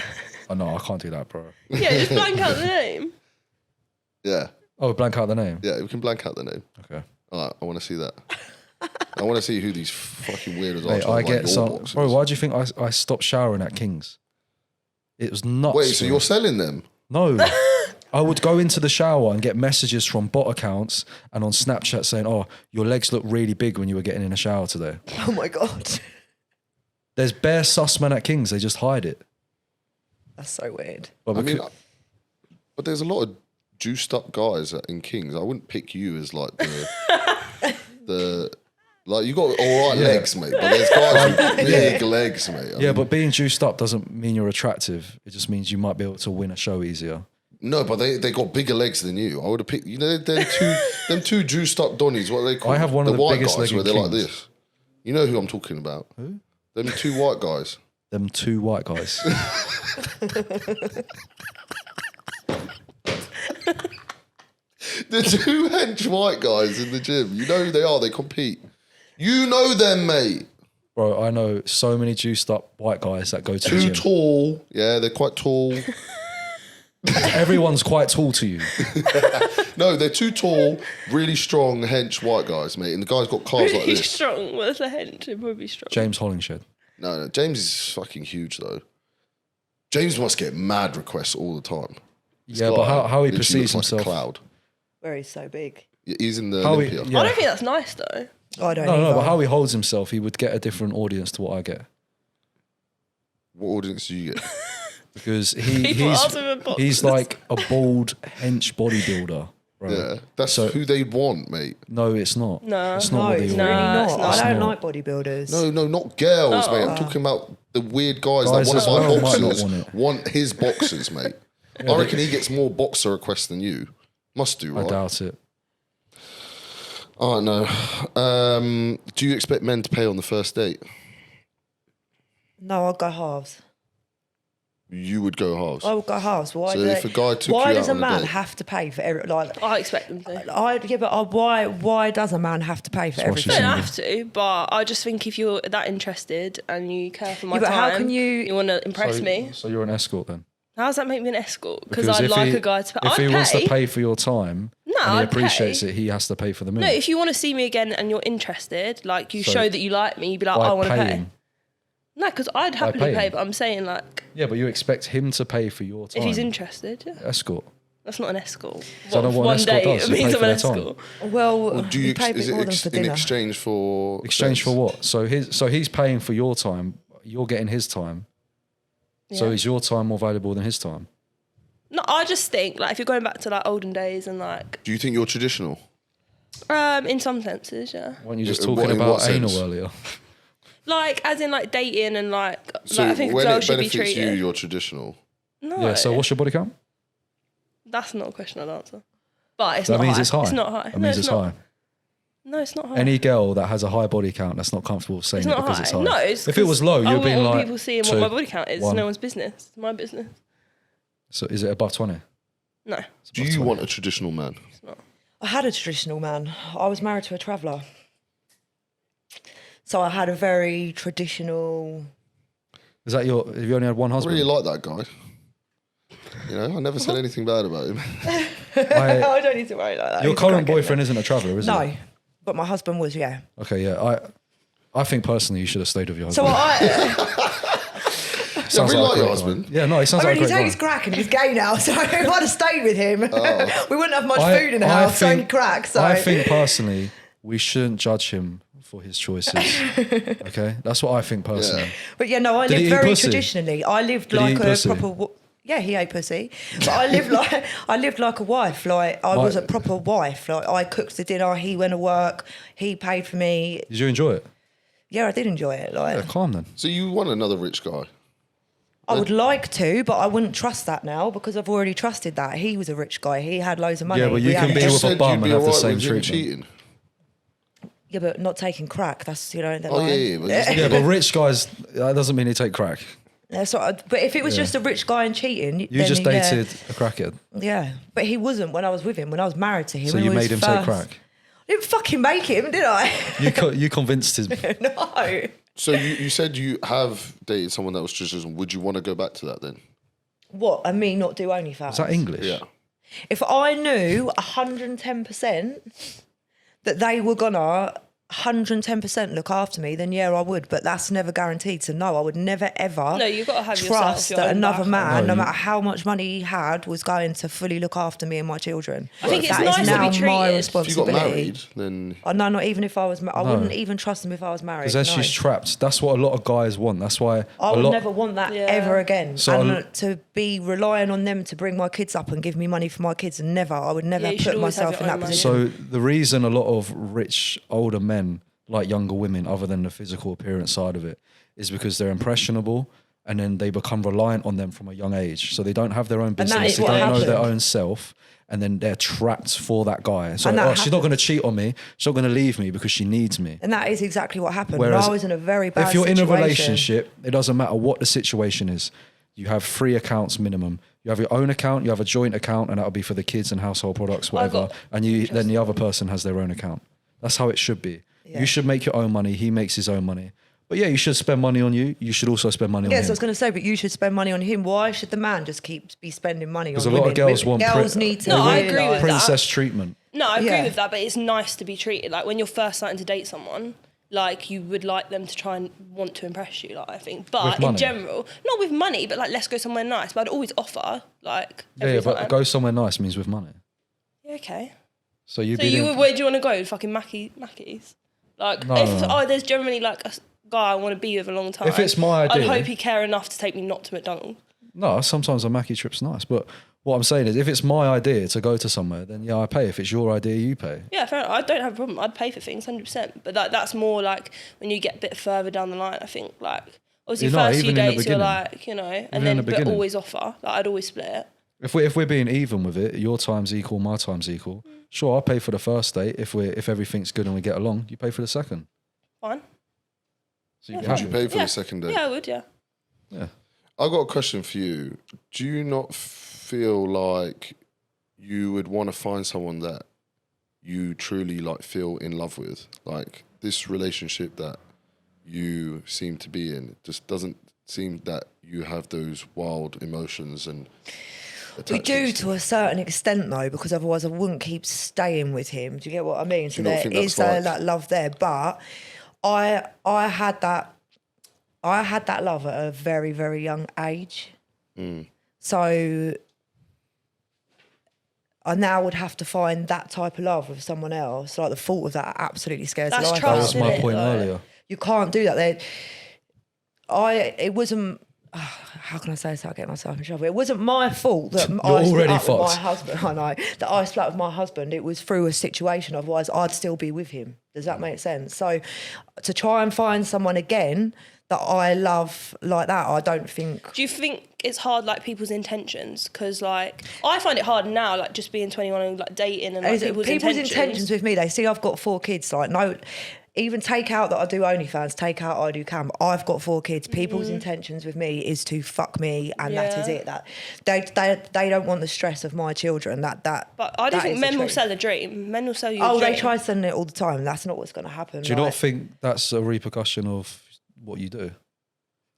Oh, no, I can't do that, bro. Yeah, just blank out the name. Yeah. Oh, blank out the name. Yeah, we can blank out the name. Okay. All right, I want to see that. I want to see who these fucking weirdos are. Mate, trying I to buy get your some. boxes. Bro, why do you think I stopped showering at Kings? It was nuts. Wait, so bro. you're selling them? No. I would go into the shower and get messages from bot accounts and on Snapchat saying, oh, your legs look really big when you were getting in the shower today. Oh my god, There's bare sus men at Kings. They just hide it. that's so weird. But I mean, becau- but there's a lot of juiced up guys in Kings. I wouldn't pick you as like the like you got all right legs, mate. But there's guys with big legs, mate. I yeah, mean, but being juiced up doesn't mean you're attractive. It just means you might be able to win a show easier. no, but they got bigger legs than you. I would have picked. You know, them two juiced up Donnies. What are they called? I have one of the white biggest guys legged where they're like Kings. this. You know who I'm talking about? Who? Them two white guys. Them two white guys. The two hench white guys in the gym. You know who they are. They compete. You know them, mate. Bro, I know so many juiced up white guys that go to the Too gym. tall. Yeah, they're quite tall. Everyone's quite tall to you. No, they're too tall, really strong, hench white guys, mate. And the guy's got cars like Really this. strong. What's the hench? It would be strong. James Hollingshed. No, James is fucking huge though. James must get mad requests all the time. This Yeah, but guy how he literally perceives looks like a himself. cloud. Where he's so big. Yeah, he's in the How he- Olympia. yeah. I don't think that's nice though. I don't. No, either. but how he holds himself, he would get a different audience to what I get. What audience do you get? Because People ask him in boxes. he's like a bald hench bodybuilder. Right? Yeah, that's So- who they want, mate. No, it's not. No. It's No, not what it's they really want. No, it's not. not. I don't not. like bodybuilders. No, not girls, Oh. mate. I'm talking about the weird guys, Guys that as want to well buy might not boxers. want it. Want his boxes, mate. I reckon he gets more boxer requests than you. Must do, I right? doubt it. Oh no. Do you expect men to pay on the first date? No, I'll go halves. You would go halves. I would go halves. Why? So do if they- a guy took why you does out a on a man date- have to pay for every like? I expect them to. Why does a man have to pay for what she They everything? don't have to, but I just think if you're that interested and you care for my Yeah, but time, how can you- want to impress so, me. So you're an escort then? How does that make me an escort? Because I'd if like he- a guy to pay. If I'd he pay. wants to pay for your time No, and he I'd appreciates pay. it, he has to pay for the meal. No, if you want to see me again and you're interested, like you So- show that you like me, you'd be like, by I want to pay. paying. No, because I'd happily paying. pay, but I'm saying like Yeah, but you expect him to pay for your time. if he's interested, yeah. Escort. That's not an escort. So I don't know what an escort does. It You means pay I'm for an their time. escort. Well, Do you you pay a is bit it more than for in dinner. exchange for Exchange sex? for what? So he's paying for your time. You're getting his time. So Yeah. is your time more valuable than his time? No, I just think like if you're going back to like olden days and like Do you think you're traditional? in some senses, yeah. Weren't you just In talking what about sense? anal earlier? Like as in like dating and like So I think a when girl it should be benefits you, treated. you're traditional. No. Yeah, so what's your body count? That's not a question I'd answer. But it's That not means high. it's high. It's not high. That No, means it's it's not. high. No, it's not high. Any girl that has a high body count that's not comfortable saying It's it not because high. it's high. No, it's if it was low, I you'd be want like people seeing what 2, my body count is. It's 1. no one's business. It's my business. So is it above 20? No. Do you want a traditional man? I had a traditional man. I was married to a traveller. So I had a very traditional... Is that your? Have you only had one I husband? really like that guy. You know, I never said anything bad about him. I don't need to worry like that. Your He's current cracking. boyfriend isn't a traveller, is he? No, but my husband was, yeah. Okay, yeah. I think personally you should have stayed with your So husband. Yeah, I really a like your great guy. husband. Yeah, no, he sounds I like mean, a he great takes guy. crack and he's gay now, so if I'd have stayed with him, we wouldn't have much food in the house, so he'd crack. So I think personally we shouldn't judge him for his choices. Okay, that's what I think personally. Yeah. But yeah, no, I Did he lived eat very pussy? traditionally. I lived Did he like eat a pussy? proper. Yeah, he ate pussy, but I lived like a wife. Like I was a proper wife. Like I cooked the dinner, he went to work, he paid for me. Did you enjoy it? Yeah, I did enjoy it. Like Yeah, calm then. So you want another rich guy? I would like to, but I wouldn't trust that now because I've already trusted that. He was a rich guy. He had loads of money. Yeah, but you We can had- be You with a said bum you'd and be have the alright same with him treatment. cheating. Yeah, but not taking crack. That's the Oh line. yeah, but just- Yeah, but rich guys, that doesn't mean they take crack. That's what but if it was just a rich guy and cheating, You then just yeah. dated a crackhead, Yeah, but he wasn't when I was with him. When I was married to him, so it you was made him take first- crack. I didn't fucking make him, did I? You convinced him. No. So you said you have dated someone that was traditional. Would you want to go back to that then? What? And me not do OnlyFans? Is that English? Yeah. If I knew 110% that they were gonna 110% look after me, then yeah, I would. But that's never guaranteed. So no, I would never ever No, you've got to have trust yourself, your that own another back. man, No, no matter how much money he had, was going to fully look after me and my children. I think it's That nice is to be now my treated. If you got responsibility. married, then Oh, no, not even if I was. I No. wouldn't even trust him if I was married. Because then no. she's trapped. That's what a lot of guys want. That's why I a would lot. never want that Yeah. ever again. So and a- to be relying on them to bring my kids up and give me money for my kids, and never. I would never Yeah, you should put always have myself in your that own money. position. So the reason a lot of rich older men like younger women, other than the physical appearance side of it, is because they're impressionable and then they become reliant on them from a young age. So they don't have their own that business. is They what don't know their happened. own self. And then they're trapped for that guy. So And that she's not going to cheat on me. She's not going to leave me because she needs me. And that is exactly what happened. Whereas I was in a very bad if you're in a situation. relationship, it doesn't matter what the situation is. You have 3 accounts minimum. You have your own account, you have a joint account, and that'll be for the kids and household products, whatever. And then the other person has their own account. That's how it should be. Yeah. You should make your own money. He makes his own money. But yeah, you should spend money on you. You should also spend money on Yes, him. I was going to say, but you should spend money on him. Why should the man just be spending money on Because a women? lot of girls want girls need to. No, I realise- agree with that. princess treatment. No, I agree Yeah. with that, but it's nice to be treated. Like when you're first starting to date someone, like you would like them to try and want to impress you, like I think. But With in money? general, not with money, but like let's go somewhere nice. But I'd always offer, like, Yeah, every but time. go somewhere nice means with money. Yeah, okay. So you'd So be doing- where do you want to go? Fucking Mackey's? Like, No, if no, no. there's generally like a guy I want to be with a long time. If it's my idea- I'd hope he care enough to take me not to McDonald's. No, sometimes a Mackie trip's nice. But what I'm saying is if it's my idea to go to somewhere, then yeah, I pay. If it's your idea, you pay. Yeah, fair enough. I don't have a problem. I'd pay for things, 100%. But that's more like when you get a bit further down the line, I think, like, obviously You're not, first few even in the dates, you're beginning. like, you know, in and the then, but beginning. always offer. Like, I'd always split it. If we're being even with it, your time's equal, my time's equal. Sure, I'll pay for the first date if everything's good and we get along. You pay for the second. Fine. So you Yeah, can would have you it. pay for Yeah. the second date? Yeah, I would, yeah. Yeah. I got a question for you. Do you not feel like you would want to find someone that you truly like feel in love with? Like this relationship that you seem to be in just doesn't seem that you have those wild emotions and We do attachments. to a certain extent though, because otherwise I wouldn't keep staying with him. Do you get what I mean? So you not there think that's is like- that love there, but I had that love at a very, very young age. So I now would have to find that type of love with someone else. Like the thought of that absolutely scares That's the life That out was of trust, me. my Isn't it, point though? earlier. You can't do that. It wasn't how can I say this without getting myself in trouble? It wasn't my fault that You're I split already up with my fucked. husband. I know that I split up with my husband. It was through a situation. Otherwise, I'd still be with him. Does that make sense? So, to try and find someone again that I love like that, I don't think. Do you think it's hard, like people's intentions? Because like I find it hard now, like just being 21 and like dating and like, people's intentions with me. They see I've got 4 kids. Like no. Even take out that I do OnlyFans, take out I do cam. I've got 4 kids. People's intentions with me is to fuck me, and that is it. That they don't want the stress of my children. But I don't think men will sell a dream. Men will sell you. Oh, a dream. they try selling it all the time. That's not what's going to happen. Do you not think that's a repercussion of what you do?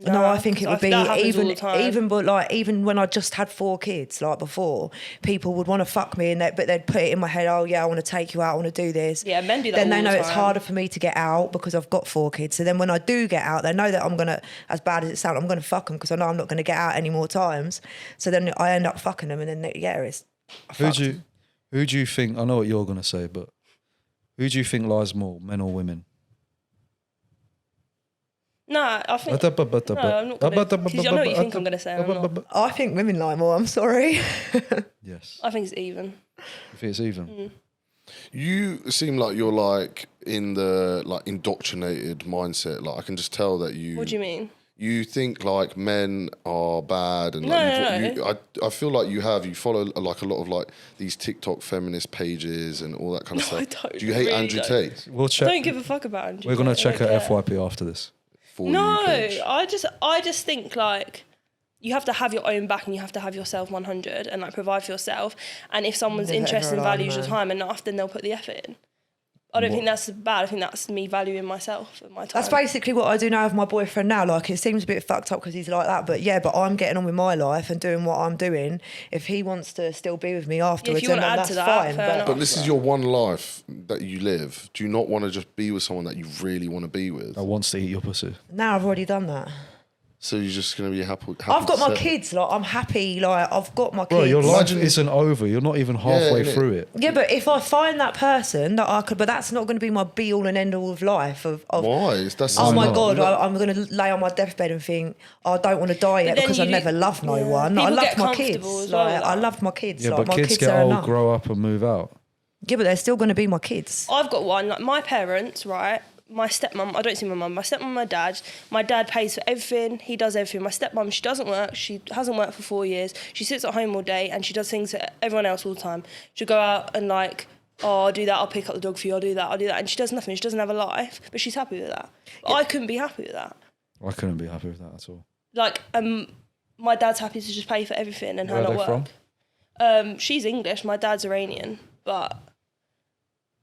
No, I think it would be even when I just had 4 kids, like before, people would want to fuck me, but they'd put it in my head, oh yeah, I want to take you out, I want to do this. Yeah, men do that. Then they know the it's harder for me to get out because I've got 4 kids. So then when I do get out, they know that I'm gonna, as bad as it sounds, I'm gonna fuck them because I know I'm not gonna get out any more times. So then I end up fucking them, and then it's. Who do you think? I know what you're gonna say, but who do you think lies more, men or women? No, I think. No, I'm not gonna, 'cause I know what you think I'm going to say. I'm not. I think women lie more. I'm sorry. Yes. I think it's even. You think it's even? You seem like you're like in the like indoctrinated mindset. Like I can just tell that you. What do you mean? You think like men are bad, and No. I feel like you follow like a lot of like these TikTok feminist pages and all that kind of stuff. I don't. Do you hate really Andrew don't. Tate? We'll I check. don't give a fuck about Andrew. We're gonna Tate. check I her don't care. FYP after this. For No, you page. I just think like you have to have your own back and you have to have yourself 100 and like provide for yourself. And if someone's Never interested ever and lie, values your man. time enough, then they'll put the effort in. I don't think that's bad. I think that's me valuing myself and my time. That's basically what I do now with my boyfriend now. Like, it seems a bit fucked up because he's like that, but I'm getting on with my life and doing what I'm doing. If he wants to still be with me afterwards, you wanna then add that's to that, fine. fair enough. But this is your one life that you live. Do you not want to just be with someone that you really want to be with? That wants to eat your pussy. Now I've already done that. So you're just going to be happy I've got to my settle? kids. Like, I'm happy. Like, I've got my Bro, kids. your life Imagine- isn't over. You're not even halfway innit? through it. Yeah, but if I find that person that I could, but that's not going to be my be all and end all of life. Why? That's Oh my not. God, I'm going to lay on my deathbed and think, I don't want to die yet then because I you never do- loved no yeah. one. I People loved get my comfortable kids. as well Like, with I that. loved my kids. Yeah, like, but my kids kids get are old, enough. grow up, and move out. Yeah, but they're still going to be my kids. I've got one. Like my parents, right? My stepmom, I don't see my mum. My stepmom, my dad. My dad pays for everything. He does everything. My stepmom, she doesn't work. She hasn't worked for 4 years. She sits at home all day and she does things for everyone else all the time. She'll go out and like, oh, I'll do that. I'll pick up the dog for you. I'll do that. I'll do that. And she does nothing. She doesn't have a life, but she's happy with that. But I couldn't be happy with that. I couldn't be happy with that at all. Like, my dad's happy to just pay for everything and Where her are not they work. from? She's English. My dad's Iranian, but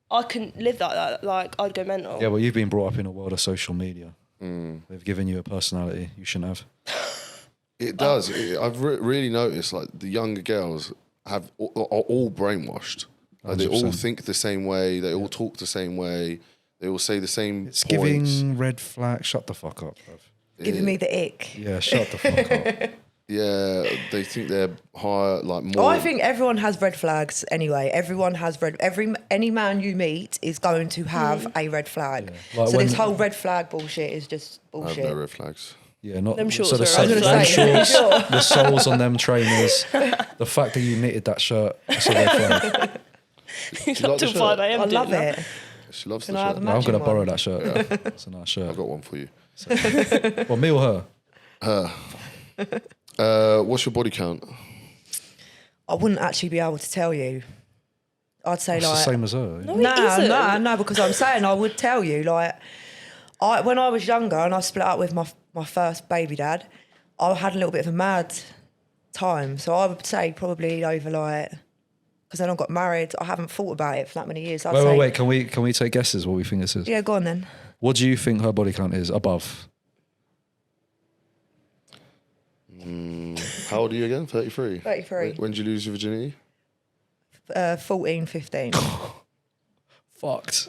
I couldn't live like that. Like, I'd go mental. Yeah, well, you've been brought up in a world of social media. They've given you a personality you shouldn't have. It does. I've really noticed like the younger girls are all brainwashed. Like, they all 100%. think the same way. They all talk the same way. They all say the same It's points. giving red flag. Shut the fuck up, bruv. Giving me the ick. Yeah, shut the fuck up. Yeah, they think they're higher, like more. I think everyone has red flags anyway. Everyone has any man you meet is going to have a red flag. Yeah. Like so when- this whole red flag bullshit is just I have bullshit. no red flags. Yeah, not Them shorts so the, are a red them flag. shorts, the soles on them trainers, the fact that you knitted that shirt, that's a red flag. He's You up like the till shirt? 5 a.m. I doing love that. it. She loves Can the I have shirt. a I'm gonna matching borrow one? that shirt. It's a nice I've shirt. got one for you. Well, me or her? What's your body count? I wouldn't actually be able to tell you. I'd say It's the like same as her. No, it isn't. no, because I'm saying I would tell you. Like, when I was younger and I split up with my first baby dad, I had a little bit of a mad time. So I would say probably over like, because then I got married. I haven't thought about it for that many years. I'd say, Wait. Can we take guesses what we think this is? Yeah, go on then. What do you think her body count is above? How old are you again? 33? 33. When did you lose your virginity? 14, 15. Fucked.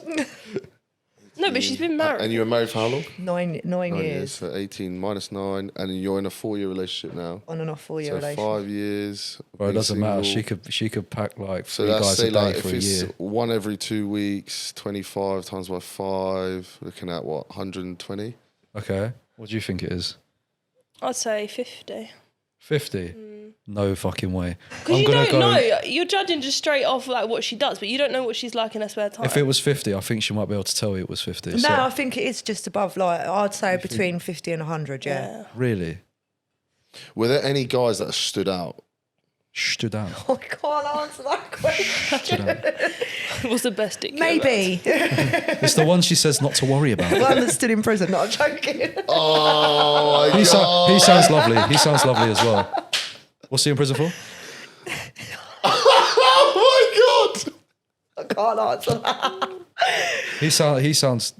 No, but she's been married. And you were married for how long? Nine 9 years. So 18 minus 9. And you're in a 4-year relationship now. On and off 4-year So relationship. 5 years. Bro, it being doesn't matter. single. She could pack like So 3 let's guys say a day like for if a it's year. one every 2 weeks, 25 times by 5, looking at what, 120? Okay. What do you think it is? I'd say 50. 50? No fucking way. Because you don't know. You're judging just straight off like what she does, but you don't know what she's like in her spare time. If it was 50, I think she might be able to tell you it was 50. No, So, I think it is just above. Like I'd say between 50 and 100. Yeah. really? Were there any guys that stood out? Stood out. I can't answer that question. What's the best dick? Maybe It's the one she says not to worry about. one that's still in prison. Not joking. Oh, my He God. sounds lovely. He sounds lovely as well. What's he in prison for? Oh, my God. I can't answer that. He sounds.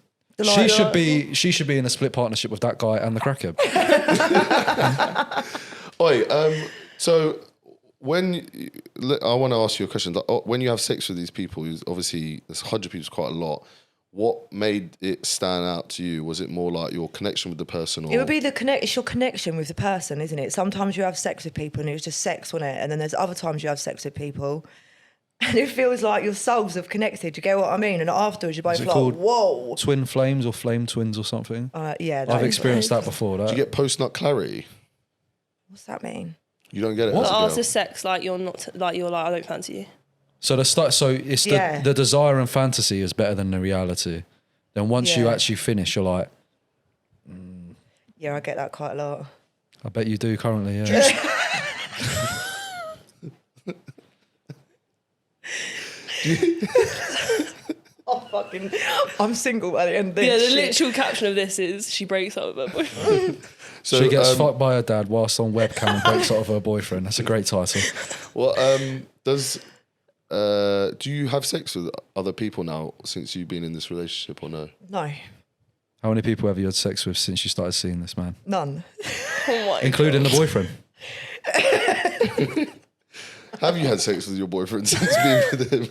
She should be in a split partnership with that guy and the crackhead. Oi, so when I want to ask you a question, when you have sex with these people, obviously there's 100 people, is quite a lot. What made it stand out to you? Was it more like your connection with the person? Or? It would be it's your connection with the person, isn't it? Sometimes you have sex with people and it was just sex, wasn't it? And then there's other times you have sex with people and it feels like your souls have connected. You get what I mean? And afterwards you're both like, whoa. Twin flames or flame twins or something? Yeah. I've experienced that before. Do you get post-nut clarity? What's that mean? You don't get it. But as a girl? after sex, like you're not, like you're like I don't fancy you. So it's the desire and fantasy is better than the reality. Then once you actually finish, you're like, Yeah, I get that quite a lot. I bet you do currently, yeah. I'm single by the end of this. Yeah, the shit. literal caption of this is she breaks up with her boyfriend. So, she gets fucked by her dad whilst on webcam and breaks out of her boyfriend. That's a great title. Well, do you have sex with other people now since you've been in this relationship or no? No, How many people have you had sex with since you started seeing this man? none. Oh my Including the boyfriend? Have you had sex with your boyfriend since being with him?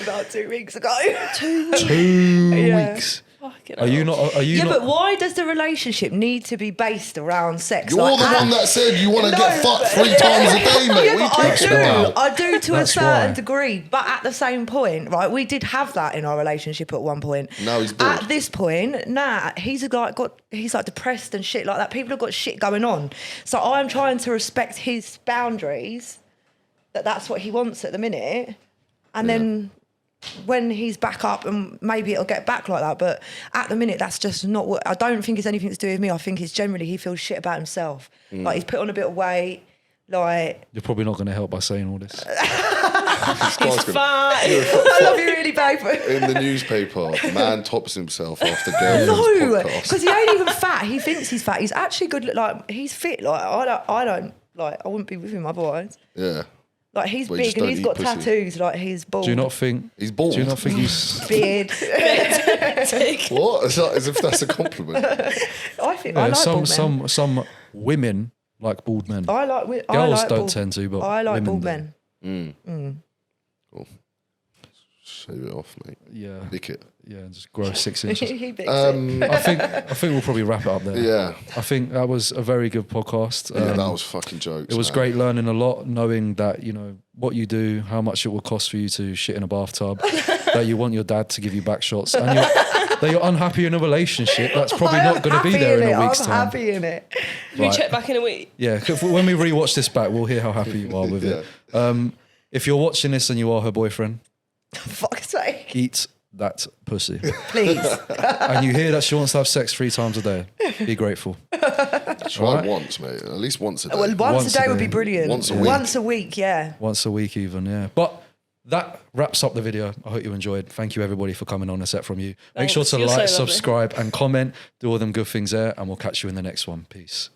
About 2 weeks ago. 2 Yeah. weeks. Fucking Are you hell. not? Are you Yeah, not? but why does the relationship need to be based around sex? You're the one that said you want to get fucked but- 3 times a day, mate. Yeah, What but are you talking about? I do to a That's certain why. degree, but at the same point, right, we did have that in our relationship at one point. Now he's bored. At this point, he's like depressed and shit like that. People have got shit going on. So I'm trying to respect his boundaries, that's what he wants at the minute. And then when he's back up, and maybe it'll get back like that, but at the minute that's just not what I don't think it's anything to do with me. I think it's generally he feels shit about himself. Like he's put on a bit of weight, like You're probably not going to help by saying all this. This guy's gonna- I love you really, babe. in the newspaper, man tops himself after girlfriend's No, podcast. because he ain't even fat. He thinks he's fat. He's actually good. Like he's fit. Like I don't like. I wouldn't be with him otherwise. Yeah, Like he's But you just big and don't he's eat got pussy. tattoos. Like he's bald. Do you not think? he's bald. Do you not think he's? beard? What? As if that's a compliment. I think I like bald men. Some women like bald men. I like I Girls like don't bald, tend to, but I like women bald do. men. Cool. Shave it off, mate. Yeah, Dick it. yeah, just grow 6 inches. He bigs it. I think we'll probably wrap it up there. Yeah. I think that was a very good podcast. Yeah, that was fucking jokes. It was man. great learning a lot, knowing that, you know, what you do, how much it will cost for you to shit in a bathtub, that you want your dad to give you back shots, and that you're unhappy in a relationship. That's probably not going to be there in a week's I'm time. happy in it. We check back in a week. Yeah, 'cause when we rewatch this back, we'll hear how happy you are with it. If you're watching this and you are her boyfriend, Fuck's sake. eat that pussy. Please. And you hear that she wants to have sex 3 times a day, be grateful. Try once, mate. At least once a day. Well, once a day would be brilliant. Once a week. Once a week, yeah. Once a week even, yeah. But that wraps up the video. I hope you enjoyed. Thank you everybody for coming on, except from you. Make sure Thanks. to You're like, so lovely. subscribe and comment. Do all them good things there, and we'll catch you in the next one. Peace.